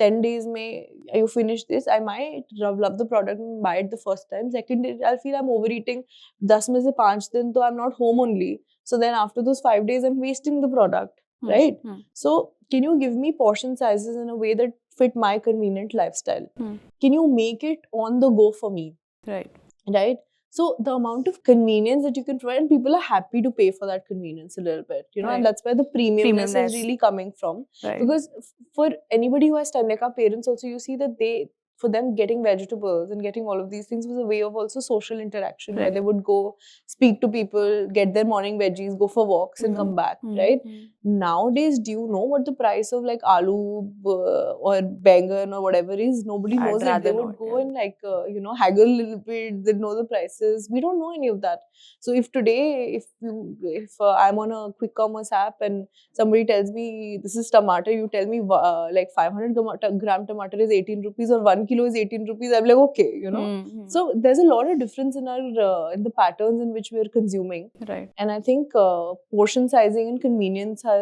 10 days may you finish this, I might love the product and buy it the first time. Second day, I'll feel I'm overeating. 10 mein se 5 din, so I'm not home only. So then after those 5 days, I'm wasting the product, right? So can you give me portion sizes in a way that fit my convenient lifestyle? Can you make it on the go for me? Right? So the amount of convenience that you can provide, and people are happy to pay for that convenience a little bit, and that's where the premiumness is really coming from. Because for anybody who has time, like our parents also, you see that for them, getting vegetables and getting all of these things was a way of also social interaction, where they would go speak to people, get their morning veggies, go for walks and come back, right? Nowadays, do you know what the price of like aloo or bangan or whatever is? Nobody knows it. They would go and haggle a little bit. They know the prices. We don't know any of that. So if today, if I'm on a quick commerce app and somebody tells me this is tomato, you tell me like 500 gram tomato is 18 rupees or 1 kilo is 18 rupees, I'm like, okay, So there's a lot of difference in our in the patterns in which we're consuming. Right. And I think portion sizing and convenience are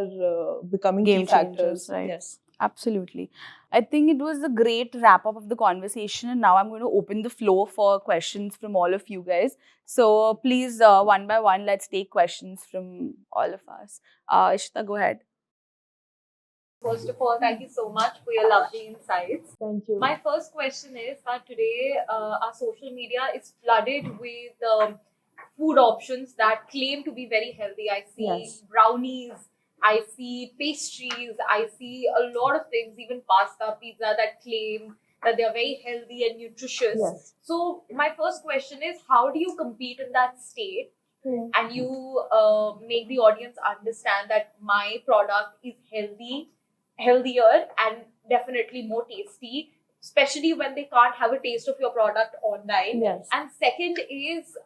becoming Game key factors. changers, right? Yes. Absolutely. I think it was a great wrap up of the conversation, and now I'm going to open the floor for questions from all of you guys. So please, one by one, let's take questions from all of us. Ishita, go ahead. First of all, thank you so much for your lovely insights. Thank you. My first question is that today our social media is flooded with food options that claim to be very healthy. I see brownies, I see pastries, I see a lot of things, even pasta, pizza, that claim that they are very healthy and nutritious. Yes. So my first question is, how do you compete in that state? And you make the audience understand that my product is healthier and definitely more tasty, especially when they can't have a taste of your product online. Yes. And second is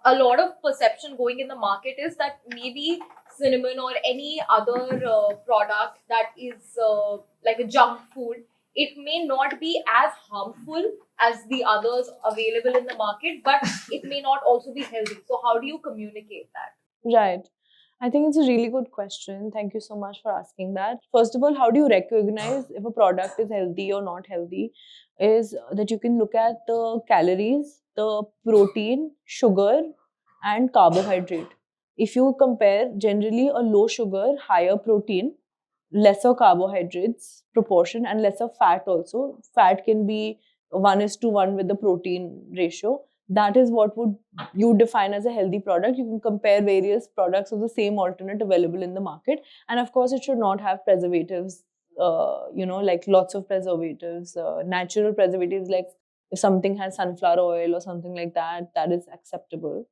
a lot of perception going in the market is that maybe cinnamon or any other product that is like a junk food, it may not be as harmful as the others available in the market, but it may not also be healthy. So how do you communicate that? Right. I think it's a really good question. Thank you so much for asking that. First of all, how do you recognize if a product is healthy or not healthy? Is that you can look at the calories, the protein, sugar, and carbohydrate. If you compare, generally a low sugar, higher protein, lesser carbohydrates proportion, and lesser fat also. Fat can be 1:1 with the protein ratio. That is what would you define as a healthy product. You can compare various products of the same alternate available in the market. And of course, it should not have preservatives, like lots of preservatives, natural preservatives, like if something has sunflower oil or something like that, that is acceptable,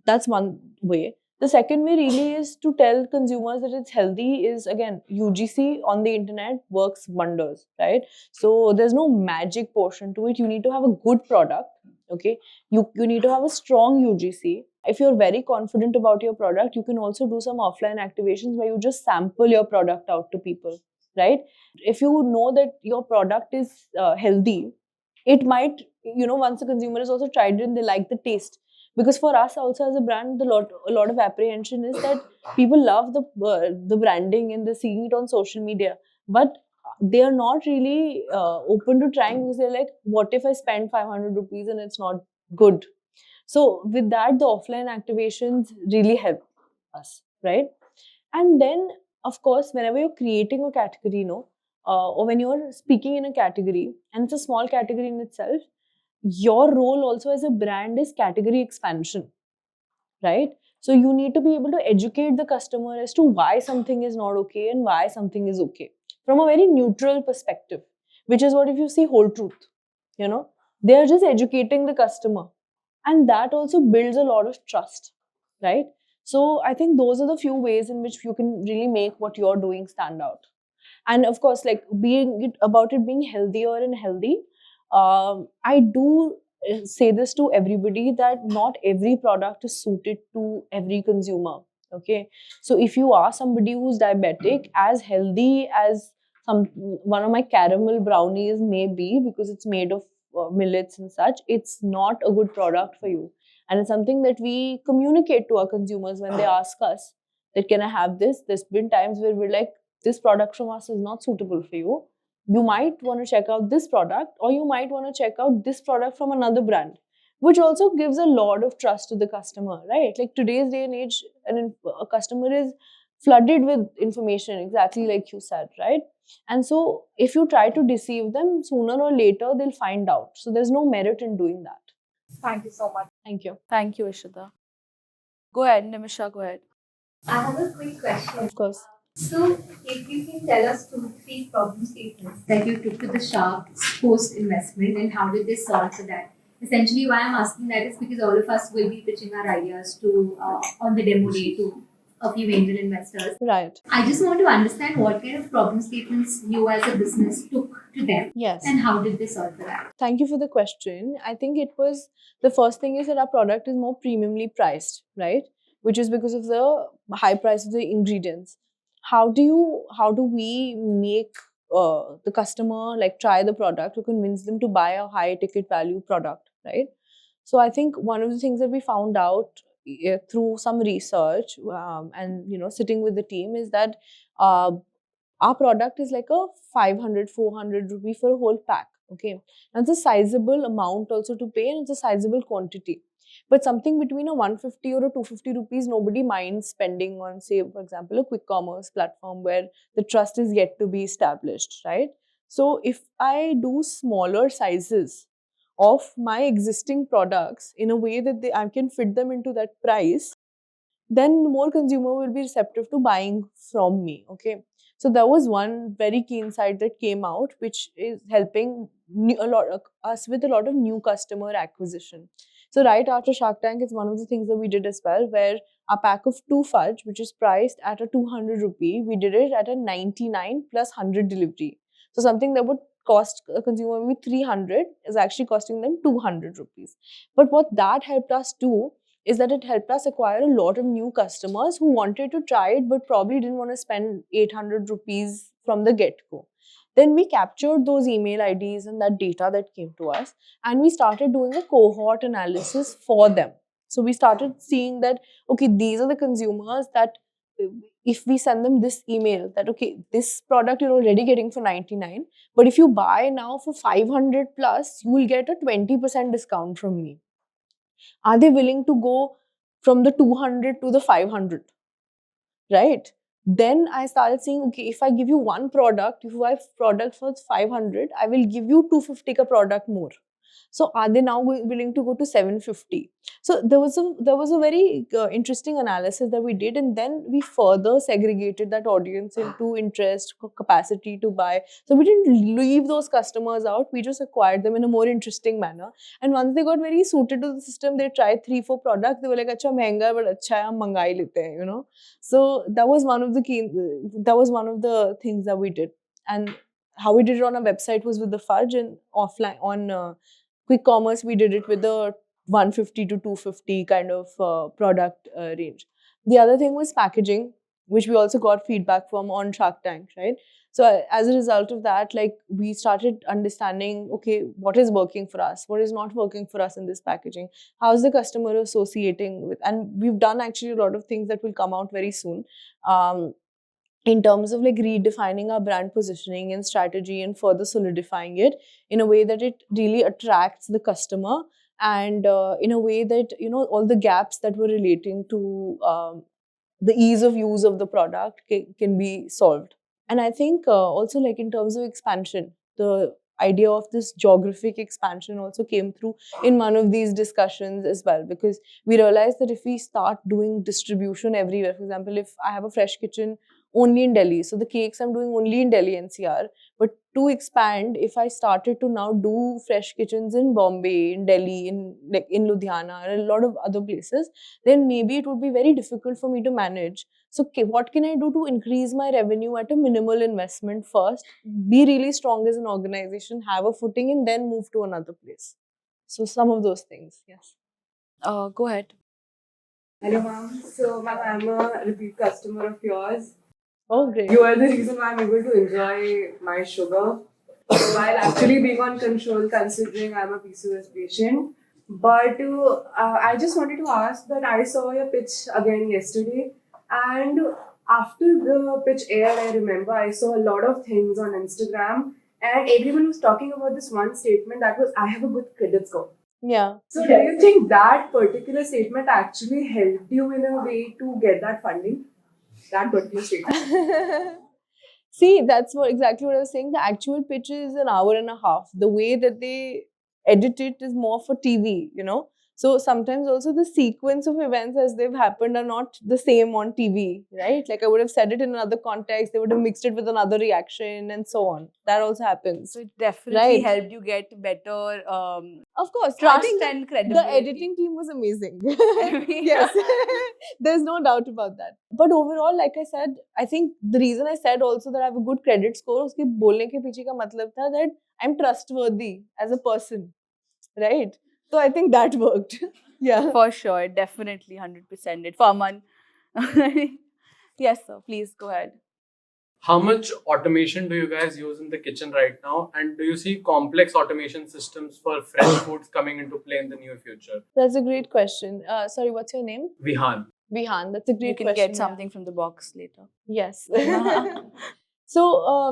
that's one way. The second way really is to tell consumers that it's healthy is, again, UGC on the internet works wonders, right? So there's no magic portion to it. You need to have a good product, okay? You need to have a strong UGC. If you're very confident about your product, you can also do some offline activations where you just sample your product out to people, right? If you know that your product is healthy, it might, once the consumer has also tried it and they like the taste. Because for us also as a brand, a lot of apprehension is that people love the branding and they're seeing it on social media, but they are not really open to trying, because they're like, what if I spend 500 rupees and it's not good? So with that, the offline activations really help us, right? And then, of course, whenever you're creating a category, or when you're speaking in a category, and it's a small category in itself, your role also as a brand is category expansion, right? So you need to be able to educate the customer as to why something is not okay and why something is okay from a very neutral perspective, which is what if you see Whole Truth, they are just educating the customer, and that also builds a lot of trust, right? So I think those are the few ways in which you can really make what you're doing stand out. And of course, like it being healthier and healthy, I do say this to everybody that not every product is suited to every consumer. Okay, so if you are somebody who's diabetic, as healthy as one of my caramel brownies may be, because it's made of millets and such, it's not a good product for you. And it's something that we communicate to our consumers when they ask us that, can I have this? There's been times where we're like, this product from us is not suitable for you. You might want to check out this product, or you might want to check out this product from another brand, which also gives a lot of trust to the customer, right? Like today's day and age, a customer is flooded with information, exactly like you said, right? And so if you try to deceive them, sooner or later they'll find out. So there's no merit in doing that. Thank you so much. Thank you. Thank you, Ishita. Go ahead, Nimisha, go ahead. I have a quick question. Of course. So, if you can tell us 2-3 problem statements that you took to the Sharks post investment and how did they solve for that? Essentially, why I'm asking that is because all of us will be pitching our ideas to on the demo day to a few angel investors. Right. I just want to understand what kind of problem statements you as a business took to them Yes. and how did they solve for that? Thank you for the question. I think it was, the first thing is that our product is more premiumly priced, right? Which is because of the high price of the ingredients. How do we make the customer like try the product to convince them to buy a high ticket value product, right? So I think one of the things that we found out through some research, and sitting with the team, is that uh, our product is like a 500-400 rupee for a whole pack. Okay, and it's a sizable amount also to pay, and it's a sizable quantity. But something between a 150 or a 250 rupees, nobody minds spending on, say, for example, a quick commerce platform where the trust is yet to be established, right? So if I do smaller sizes of my existing products in a way that I can fit them into that price, then more consumer will be receptive to buying from me. Okay, so that was one very key insight that came out, which is helping us with a lot of new customer acquisition. So right after Shark Tank, it's one of the things that we did as well, where a pack of 2 fudge, which is priced at a 200 rupee, we did it at a 99 plus 100 delivery. So something that would cost a consumer maybe 300 is actually costing them 200 rupees. But what that helped us do is that it helped us acquire a lot of new customers who wanted to try it but probably didn't want to spend 800 rupees from the get-go. Then we captured those email IDs and that data that came to us, and we started doing a cohort analysis for them. So we started seeing that, okay, these are the consumers that if we send them this email that, okay, this product you're already getting for 99, but if you buy now for 500 plus, you will get a 20% discount from me. Are they willing to go from the 200 to the 500, right? Then I started saying, okay, if I give you one product, if you buy product for 500, I will give you 250 ka product more. So are they now willing to go to 750? So there was a very interesting analysis that we did, and then we further segregated that audience into interest, capacity to buy. So we didn't leave those customers out. We just acquired them in a more interesting manner. And once they got very suited to the system, they tried 3-4 products. They were like, "Acha mehenga hai, but acha hai, hum mangai lete hain," So that was one of the things that we did. And how we did it on our website was with the fudge, and offline on quick commerce we did it with the 150 to 250 kind of product range. The other thing was packaging, which we also got feedback from on Shark Tank, right? So as a result of that, like, we started understanding, okay, what is working for us, what is not working for us in this packaging, how is the customer associating with, and we've done actually a lot of things that will come out very soon, in terms of like redefining our brand positioning and strategy and further solidifying it in a way that it really attracts the customer, and in a way that all the gaps that were relating to the ease of use of the product can be solved. And I think also, like, in terms of expansion, the idea of this geographic expansion also came through in one of these discussions as well, because we realized that if we start doing distribution everywhere, for example, if I have a fresh kitchen only in Delhi, so the cakes I'm doing only in Delhi NCR, but to expand, if I started to now do fresh kitchens in Bombay, in Delhi, in Ludhiana, and a lot of other places, then maybe it would be very difficult for me to manage. So what can I do to increase my revenue at a minimal investment first, be really strong as an organization, have a footing, and then move to another place? So some of those things, yes. Go ahead. Hello, ma'am. So, ma'am, I'm a repeat customer of yours. Oh, great. You are the reason why I'm able to enjoy my sugar while actually being on control, considering I'm a PCOS patient. But I just wanted to ask that I saw your pitch again yesterday, and after the pitch aired, I remember I saw a lot of things on Instagram, and everyone was talking about this one statement that was, I have a good credit score. Yeah. So, do you think that particular statement actually helped you in a way to get that funding? That particular statement. See, that's exactly what I was saying. The actual pitch is an hour and a half. The way that they edit it is more for TV, you know. So sometimes also the sequence of events as they've happened are not the same on TV, right? Like I would have said it in another context, they would have mixed it with another reaction and so on. That also happens. So it definitely Right. helped you get better Of course, I trust think and the credibility. editing team was amazing. Yes, there's no doubt about that. But overall, like I said, I think the reason I said also that I have a good credit score, उसके बोलने के पीछे का मतलब था that I'm trustworthy as a person, right? So I think that worked. Yeah. For sure, definitely 100% it. Farman. Yes, sir. Please go ahead. How much automation do you guys use in the kitchen right now? And do you see complex automation systems for fresh foods coming into play in the near future? That's a great question. Sorry, what's your name? Vihan. Vihan. That's a great You can question. get something from the box later. Yes. So,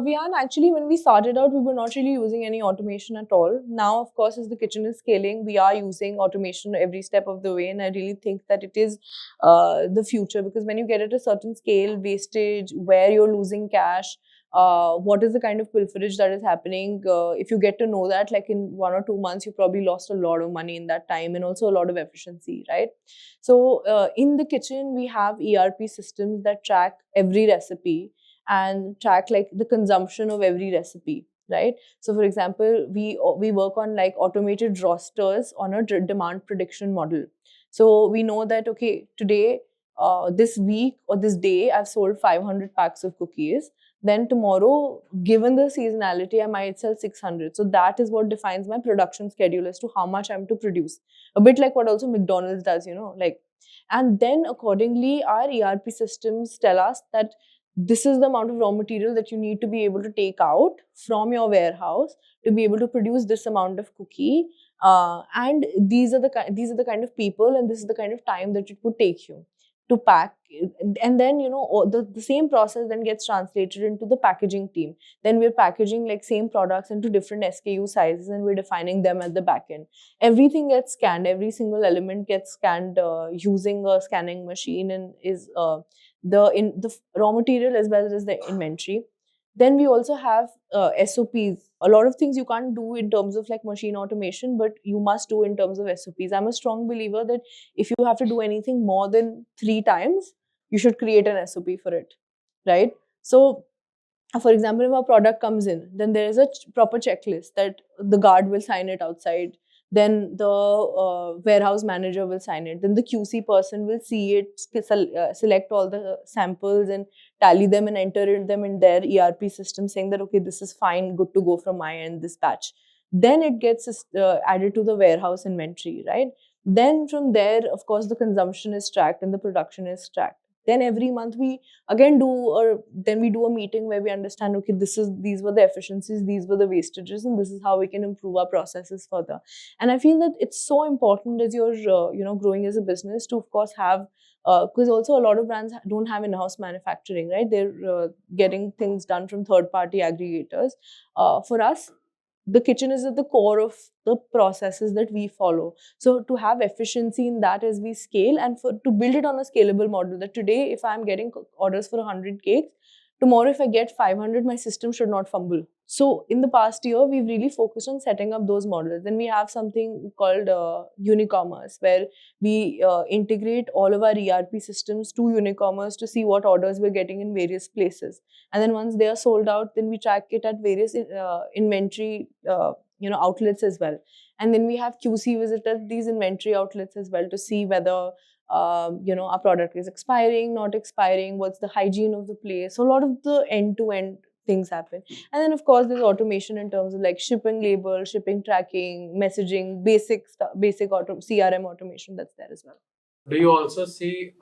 Vihan, actually, when we started out, we were not really using any automation at all. Now, of course, as the kitchen is scaling, we are using automation every step of the way. And I really think that it is the future, because when you get at a certain scale, wastage, where you're losing cash, what is the kind of pilferage that is happening. If you get to know that, like in 1 or 2 months, you probably lost a lot of money in that time and also a lot of efficiency, right? So, in the kitchen, we have ERP systems that track every recipe and track like the consumption of every recipe, right? So for example, we work on like automated rosters on a demand prediction model. So we know that, okay, today, this week or this day, I've sold 500 packs of cookies. Then tomorrow, given the seasonality, I might sell 600. So that is what defines my production schedule as to how much I'm to produce. A bit like what also McDonald's does, you know, like. And then accordingly, our ERP systems tell us that this is the amount of raw material that you need to be able to take out from your warehouse to be able to produce this amount of cookie, and these are the kind of people, and this is the kind of time that it would take you to pack. And then, you know, the same process then gets translated into the packaging team. Then we're packaging like same products into different SKU sizes, and we're defining them at the back end. Everything gets scanned, every single element gets scanned using a scanning machine, and is the raw material as well as the inventory. Then we also have SOPs. A lot of things you can't do in terms of like machine automation, but you must do in terms of SOPs. I'm a strong believer that if you have to do anything more than 3 times, you should create an SOP for it, right? So, for example, if a product comes in, then there is a proper checklist that the guard will sign it outside. Then the warehouse manager will sign it. Then the QC person will see it, select all the samples and tally them and enter them in their ERP system, saying that, okay, this is fine, good to go from my end, this batch. Then it gets added to the warehouse inventory, right? Then from there, of course, the consumption is tracked and the production is tracked. Then every month we again do a meeting where we understand, okay, these were the efficiencies, these were the wastages, and this is how we can improve our processes further. And I feel that it's so important as you're growing as a business to, of course, have because also a lot of brands don't have in-house manufacturing, right? They're getting things done from third-party aggregators. For us, the kitchen is at the core of the processes that we follow. So to have efficiency in that as we scale, and to build it on a scalable model, that today if I'm getting orders for 100 cakes, tomorrow if I get 500, my system should not fumble. So in the past year, we've really focused on setting up those models. Then we have something called Unicommerce, where we integrate all of our ERP systems to Unicommerce to see what orders we're getting in various places. And then once they are sold out, then we track it at various inventory outlets as well. And then we have QC visit at these inventory outlets as well to see whether our product is expiring, not expiring, what's the hygiene of the place. So a lot of the end-to-end things happen. And then of course there's automation in terms of like shipping label, shipping tracking, messaging, basic CRM automation that's there as well. Do you also see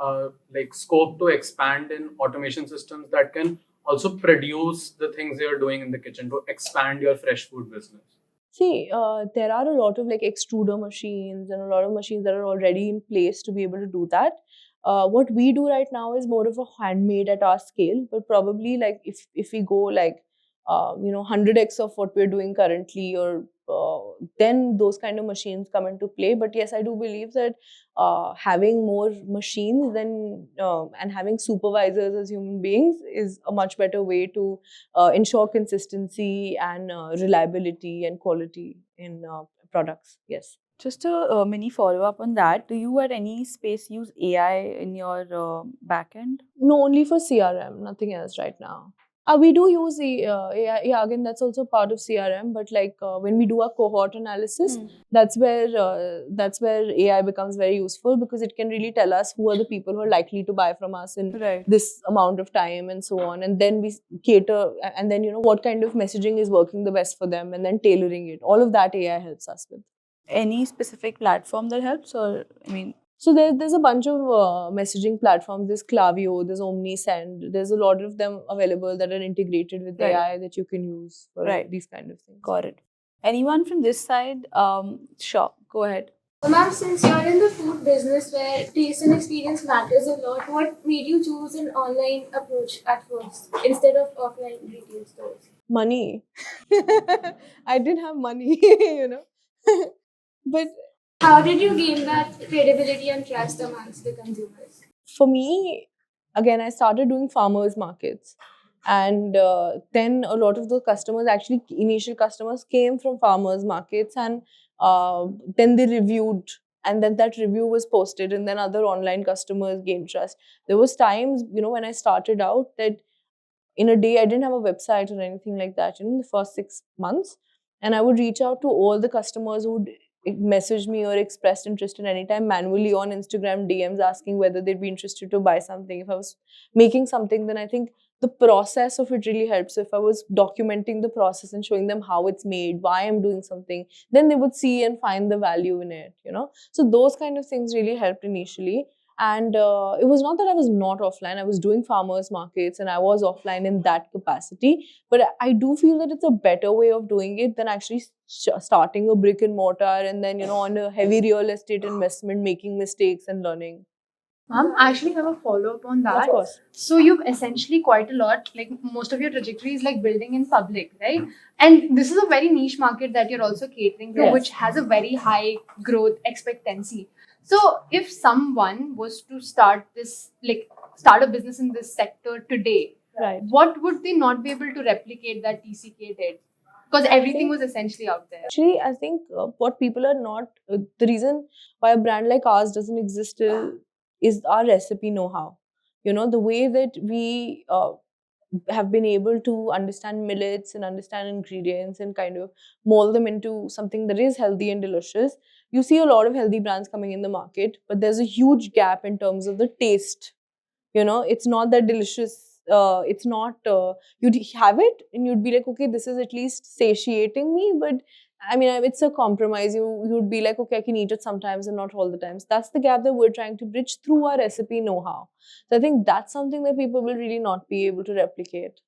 like scope to expand in automation systems that can also produce the things you're doing in the kitchen to expand your fresh food business? See, there are a lot of like extruder machines and a lot of machines that are already in place to be able to do that. What we do right now is more of a handmade at our scale, but probably like if we go like 100x of what we're doing currently, or then those kind of machines come into play. But yes, I do believe that having more machines and having supervisors as human beings is a much better way to ensure consistency and reliability and quality in products. Yes. Just a mini follow up on that. Do you at any space use AI in your backend? No, only for CRM, nothing else right now. We do use AI. Yeah, again, that's also part of CRM. But like when we do our cohort analysis, that's where AI becomes very useful, because it can really tell us who are the people who are likely to buy from us in this amount of time and so on. And then we cater, and then what kind of messaging is working the best for them, and then tailoring it. All of that AI helps us with. Any specific platform that helps, or So there's a bunch of messaging platforms. There's Klaviyo, there's OmniSend. There's a lot of them available that are integrated with AI that you can use for these kind of things. Got it. Anyone from this side? Sure, go ahead. So, ma'am, since you're in the food business where taste and experience matters a lot, what made you choose an online approach at first instead of offline retail stores? Money. I didn't have money, But how did you gain that credibility and trust amongst the consumers? For me, again, I started doing farmers markets. And then a lot of the customers, actually initial customers, came from farmers markets, and then they reviewed, and then that review was posted, and then other online customers gained trust. There was times, when I started out, that in a day I didn't have a website or anything like that, in the first 6 months. And I would reach out to all the customers who'd messaged me or expressed interest in any time manually on Instagram DMs, asking whether they'd be interested to buy something. If I was making something, then I think the process of it really helps. If I was documenting the process and showing them how it's made, why I'm doing something, then they would see and find the value in it, So those kind of things really helped initially. And it was not that I was not offline. I was doing farmers markets and I was offline in that capacity. But I do feel that it's a better way of doing it than actually starting a brick and mortar and then, on a heavy real estate investment, making mistakes and learning. I actually have a follow-up on that. Of course. So you've essentially quite a lot, like most of your trajectory is like building in public, right? And this is a very niche market that you're also catering to, which has a very high growth expectancy. So if someone was to start a business in this sector today, what would they not be able to replicate that TCK did? Because everything was essentially out there. Actually, I think what people are not, the reason why a brand like ours doesn't exist is our recipe know-how. The way that we have been able to understand millets and understand ingredients and kind of mold them into something that is healthy and delicious. You see a lot of healthy brands coming in the market, but there's a huge gap in terms of the taste. It's not that delicious. It's not, you'd have it and you'd be like, okay, this is at least satiating me, but I mean, it's a compromise. You'd be like, okay, I can eat it sometimes and not all the times. That's the gap that we're trying to bridge through our recipe know-how. So I think that's something that people will really not be able to replicate.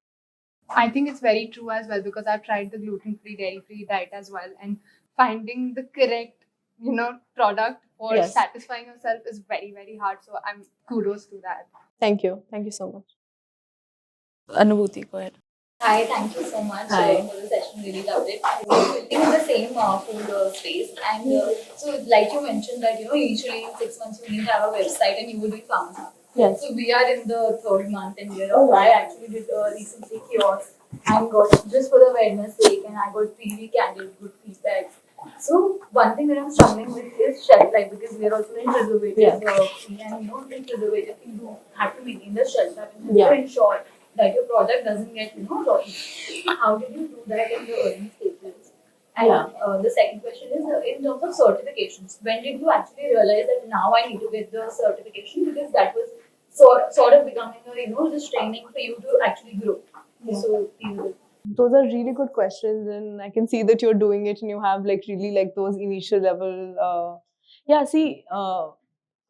I think it's very true as well, because I've tried the gluten-free, dairy-free diet as well, and finding the correct, product for satisfying yourself is very, very hard. So I'm kudos to that. Thank you. Thank you so much. Anubhuti, go ahead. Hi, thank you so much Hi. for the session. Really loved it. We're building in the same food space, and so like you mentioned that usually in 6 months you need to have a website, and you were doing farmers market. Yes. So we are in the third month, and I actually did recently kiosk and got just for the awareness sake, and I got really candid good feedback. So one thing that I'm struggling with is shelf life because we are also in preservative free, and in preservative you do have to maintain the shelf life and Yeah. ensure that your product doesn't get rotten. So how did you do that in the early stages? And the second question is in terms of certifications. When did you actually realize that now I need to get the certification because that was sort of becoming a just training for you to actually grow. So these are Those are really good questions, and I can see that you're doing it and you have like really like those initial level. Yeah, see,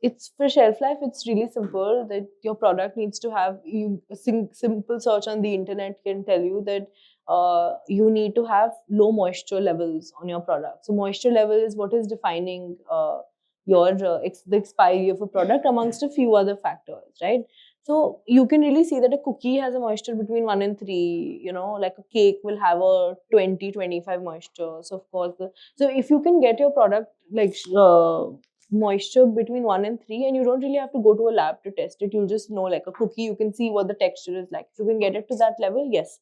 it's for shelf life. It's really simple that your product needs to have you. A simple search on the internet can tell you that you need to have low moisture levels on your product. So moisture level is what is defining your the expiry of a product amongst a few other factors, right? So you can really see that a cookie has a moisture between 1 and 3, like a cake will have a 20-25 moisture. So of course, so if you can get your product like moisture between 1 and 3, and you don't really have to go to a lab to test it, you'll just know like a cookie, you can see what the texture is like. If you can get it to that level, yes.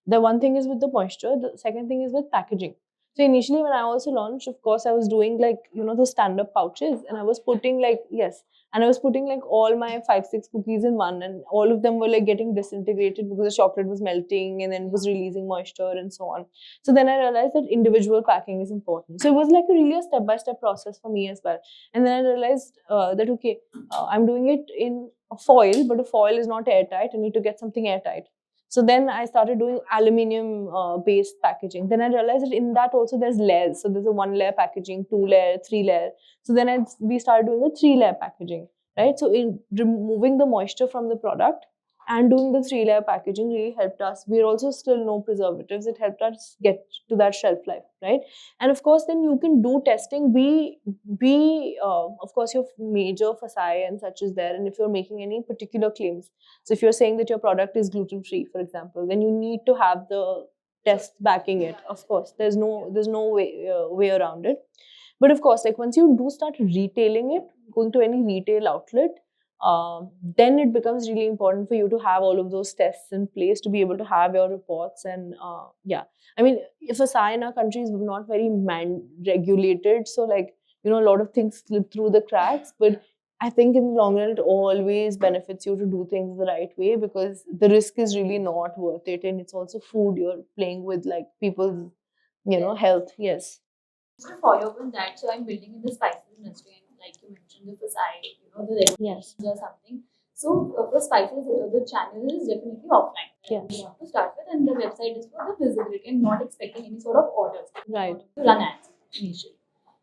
The one thing is with the moisture, the second thing is with packaging. So initially when I also launched, of course, I was doing like, those stand-up pouches, and I was putting like, yes, and I was putting like all my 5-6 cookies in one, and all of them were like getting disintegrated because the chocolate was melting and then it was releasing moisture and so on. So then I realized that individual packing is important. So it was like really a step-by-step process for me as well. And then I realized that, okay, I'm doing it in a foil, but a foil is not airtight. I need to get something airtight. So then I started doing aluminium based packaging. Then I realized that in that also there's layers. So there's a 1-layer packaging, 2-layer, 3-layer. So then we started doing a 3-layer packaging, right? So in removing the moisture from the product and doing the 3-layer packaging really helped us. We're also still no preservatives. It helped us get to that shelf life, right? And of course, then you can do testing. Of course, your major FSSAI and such is there. And if you're making any particular claims, so if you're saying that your product is gluten free, for example, then you need to have the test backing it. Of course, there's no way around it. But of course, like once you do start retailing it, going to any retail outlet, then it becomes really important for you to have all of those tests in place to be able to have your reports. And yeah, I mean, if a sign in our country is not very regulated, so like a lot of things slip through the cracks. But I think in the long run, it always benefits you to do things the right way, because the risk is really not worth it, and it's also food you're playing with, like people's health. Yes. just to follow up on that, so I'm building in the spices industry, and like you mentioned, the side, the Yes. recipes or something. So for spices, the channel is definitely offline. Yes. We want to start with, and the website is for the visibility and not expecting any sort of orders. Right. To run ads initially.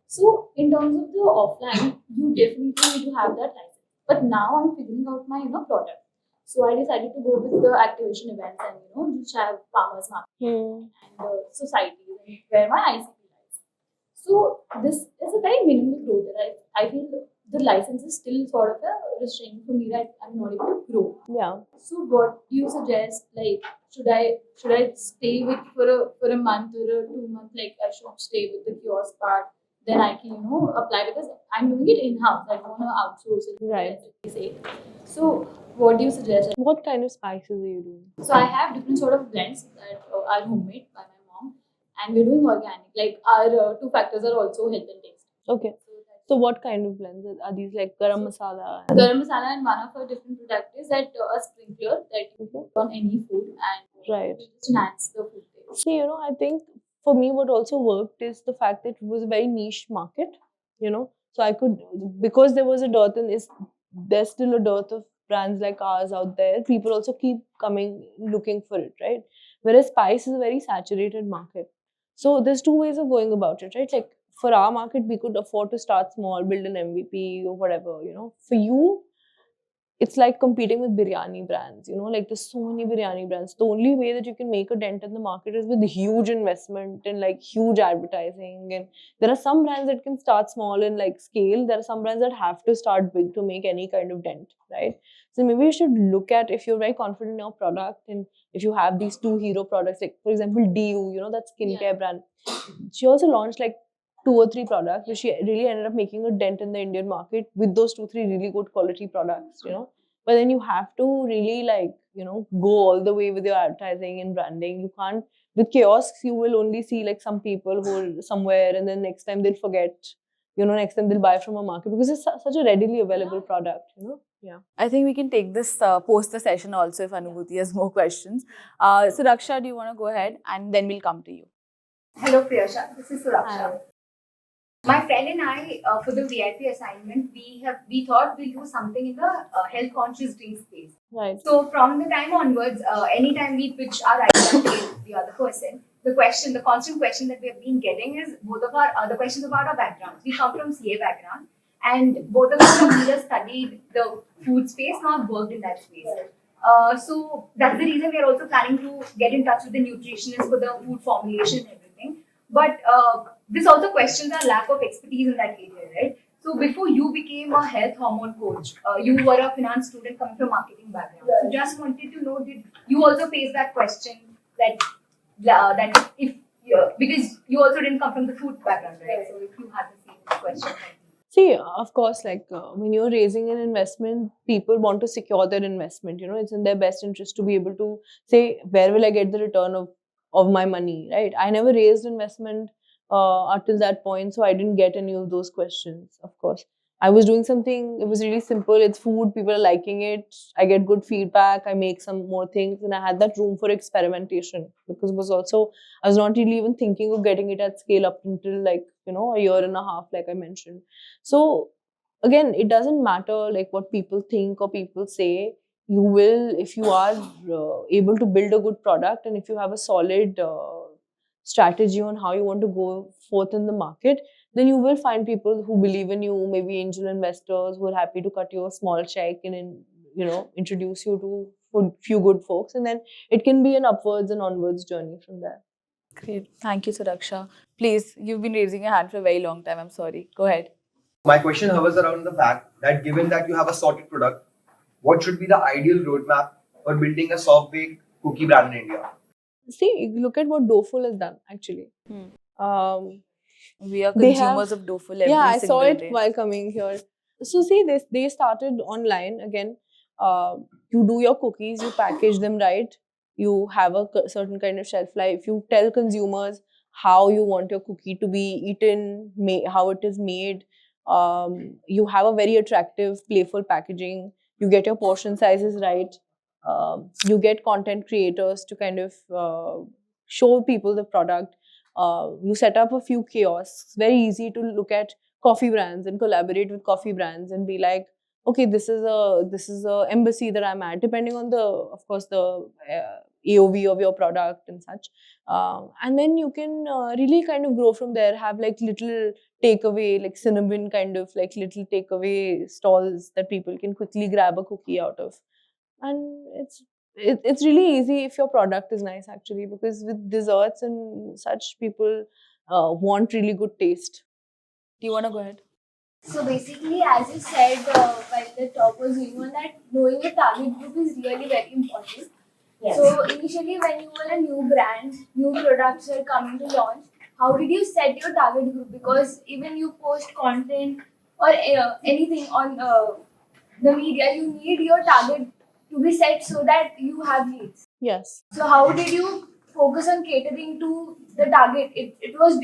So in terms of the offline, you definitely need to have that license. But now I'm figuring out my product. So I decided to go with the activation events and just have farmers market and societies and where my ICP lies. So this is a very minimal growth that I feel the license is still sort of a restraint for me that I'm not able to grow. Yeah. So what do you suggest? Like, should I stay with for a month or a 2 month? Like, I should stay with the kiosk part. Then I can apply because I'm doing it in house. I don't want to outsource it. Right. Say. So what do you suggest? What kind of spices are you doing? So I have different sort of blends that are homemade by my mom, and we're doing organic. Like our two factors are also health and taste. Okay. So what kind of blends are these? Like garam masala? Garam masala, and one of our different product is that a sprinkler that you Okay. put on any food and Right. it just enhance the food taste. See, I think for me, what also worked is the fact that it was a very niche market, So I could, because there was a dearth, and there's still a dearth of brands like ours out there, people also keep coming looking for it, right? Whereas spice is a very saturated market. So there's two ways of going about it, right? Like for our market, we could afford to start small, build an MVP or whatever, For you, it's like competing with biryani brands, you know, like there's so many biryani brands. The only way that you can make a dent in the market is with huge investment and like huge advertising. And there are some brands that can start small and like scale. There are some brands that have to start big to make any kind of dent, right? So maybe you should look at, if you're very confident in your product and if you have these two hero products, like for example, DU, you know, that skincare brand. She also launched like 2 or 3 products, but she really ended up making a dent in the Indian market with those 2, 3 really good quality products, you know. But then you have to really like, you know, go all the way with your advertising and branding. You can't, with kiosks, you will only see like some people who are somewhere and then next time they'll forget, you know, next time they'll buy from a market because it's such a readily available product, you know. Yeah. I think we can take this post the session also if Anubhuti has more questions. So Raksha, do you want to go ahead and then we'll come to you. Hello Priyasha, this is Suraksha. My friend and I, for the VIP assignment, we thought we'll do something in the health conscious drink space. Right. So from the time onwards, anytime we pitch our idea to the other person, the constant question that we have been getting is both of our the questions about our backgrounds. We come from CA background, and both of us have either studied the food space or have worked in that space. So that's the reason we are also planning to get in touch with the nutritionists for the food formulation and everything. But this also questions our lack of expertise in that area, right? So before you became a health hormone coach, you were a finance student coming from marketing background. So just wanted to know, did you also face that question that if because you also didn't come from the food background, right? So if you had the same question. See, of course, like when you're raising an investment, people want to secure their investment. You know, it's in their best interest to be able to say, where will I get the return of my money, right? I never raised investment until that point, so I didn't get any of those questions, of course. I was doing something, it was really simple. It's food, people are liking it. I get good feedback. I make some more things, and I had that room for experimentation because it was also, I was not really even thinking of getting it at scale up until like, you know, a year and a half, like I mentioned. So again, it doesn't matter like what people think or people say. You will, if you are able to build a good product and if you have a solid strategy on how you want to go forth in the market, then you will find people who believe in you, maybe angel investors who are happy to cut you a small check and, you know, introduce you to a few good folks. And then it can be an upwards and onwards journey from there. Great. Thank you, Suraksha. Please, you've been raising your hand for a very long time. I'm sorry. Go ahead. My question hovers around the fact that given that you have a sorted product, what should be the ideal roadmap for building a soft baked cookie brand in India? See, look at what Doughful has done actually. We are They consumers have- of Doughful every Yeah, I single saw it day. while coming here. So see, they started online again. You do your cookies, you package them right. You have a certain kind of shelf life. You tell consumers how you want your cookie to be eaten, how it is made. You have a very attractive, playful packaging. You get your portion sizes right. You get content creators to kind of show people the product. You set up a few kiosks. It's very easy to look at coffee brands and collaborate with coffee brands and be like, okay, this is a embassy that I'm at, depending on of course the AOV of your product and such. And then you can really kind of grow from there. Have like little takeaway, like cinnamon kind of like little takeaway stalls that people can quickly grab a cookie out of. And it's really easy if your product is nice actually, because with desserts and such, people want really good taste. Do you want to go ahead? So basically, as you said while the talk was going on, that knowing your target group is really very important. Yes. So initially, when you were a new brand, new products were coming to launch, how did you set your target group? Because even you post content or anything on the media, you need your target to be set so that you have leads. Yes. So how did you focus on catering to the target? It was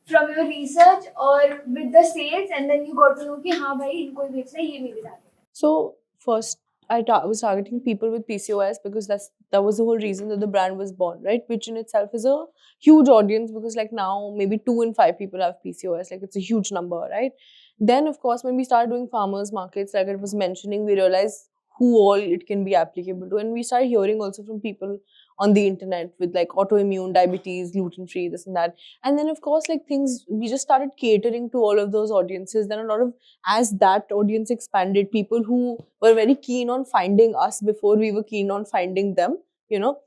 from your research or with the sales, and then you got to know कि हाँ भाई इनको बेचना है, ये मेरे target. So first, I was targeting people with PCOS because that was the whole reason that the brand was born, right? Which in itself is a huge audience because like now maybe 2 in 5 people have PCOS. Like it's a huge number, right? Then of course when we started doing farmers markets, like I was mentioning, we realized who all it can be applicable to. And we started hearing also from people on the internet with like autoimmune, diabetes, gluten-free, this and that. And then of course, like things, we just started catering to all of those audiences. Then a lot of, as that audience expanded, people who were very keen on finding us before we were keen on finding them, you know,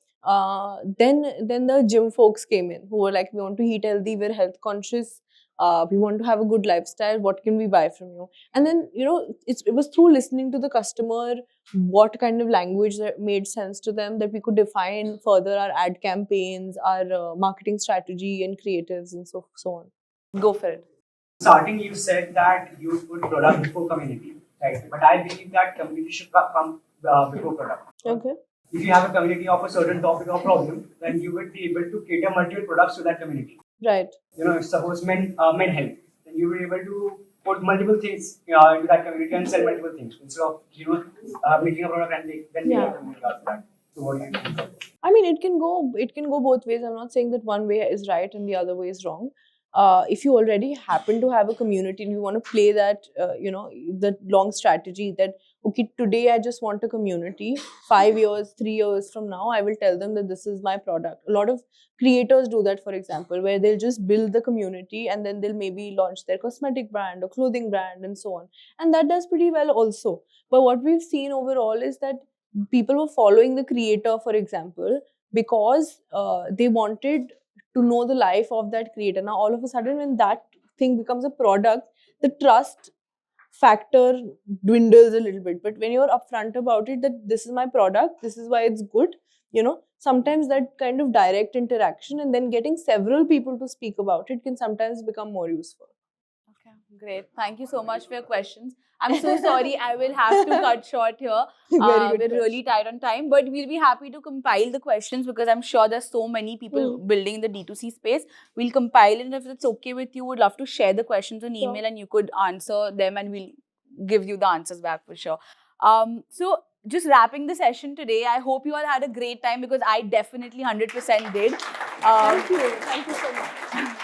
then the gym folks came in who were like, we want to eat healthy, we're health conscious, we want to have a good lifestyle, what can we buy from you? And then, you know, it was through listening to the customer, what kind of language that made sense to them, that we could define further our ad campaigns, our marketing strategy and creatives and so on. Go for it. Starting, you said that you would put product before community, right? But I believe that community should come before product. Okay. If you have a community of a certain topic or problem, then you would be able to cater multiple products to that community. Right. You know, if suppose men health, then you will be able to put multiple things into that community and sell multiple things instead of making a product and then Yeah. make a community out of that. So what do you think? I mean, it can go both ways. I'm not saying that one way is right and the other way is wrong. If you already happen to have a community and you want to play that, you know, the long strategy that, okay, today I just want a community. 5 years, 3 years from now, I will tell them that this is my product. A lot of creators do that, for example, where they'll just build the community and then they'll maybe launch their cosmetic brand or clothing brand and so on. And that does pretty well also. But what we've seen overall is that people were following the creator, for example, because they wanted to know the life of that creator. Now, all of a sudden, when that thing becomes a product, the trust factor dwindles a little bit. But when you're upfront about it, that this is my product, this is why it's good, you know, sometimes that kind of direct interaction and then getting several people to speak about it can sometimes become more useful. Okay, great. Thank you so much for your questions. I'm so sorry, I will have to cut short here. Very good We're really tight on time, but we'll be happy to compile the questions because I'm sure there's so many people building in the D2C space. We'll compile it, and if it's okay with you, would love to share the questions on email and you could answer them and we'll give you the answers back for sure. So just wrapping the session today, I hope you all had a great time because I definitely 100% did. Thank you so much.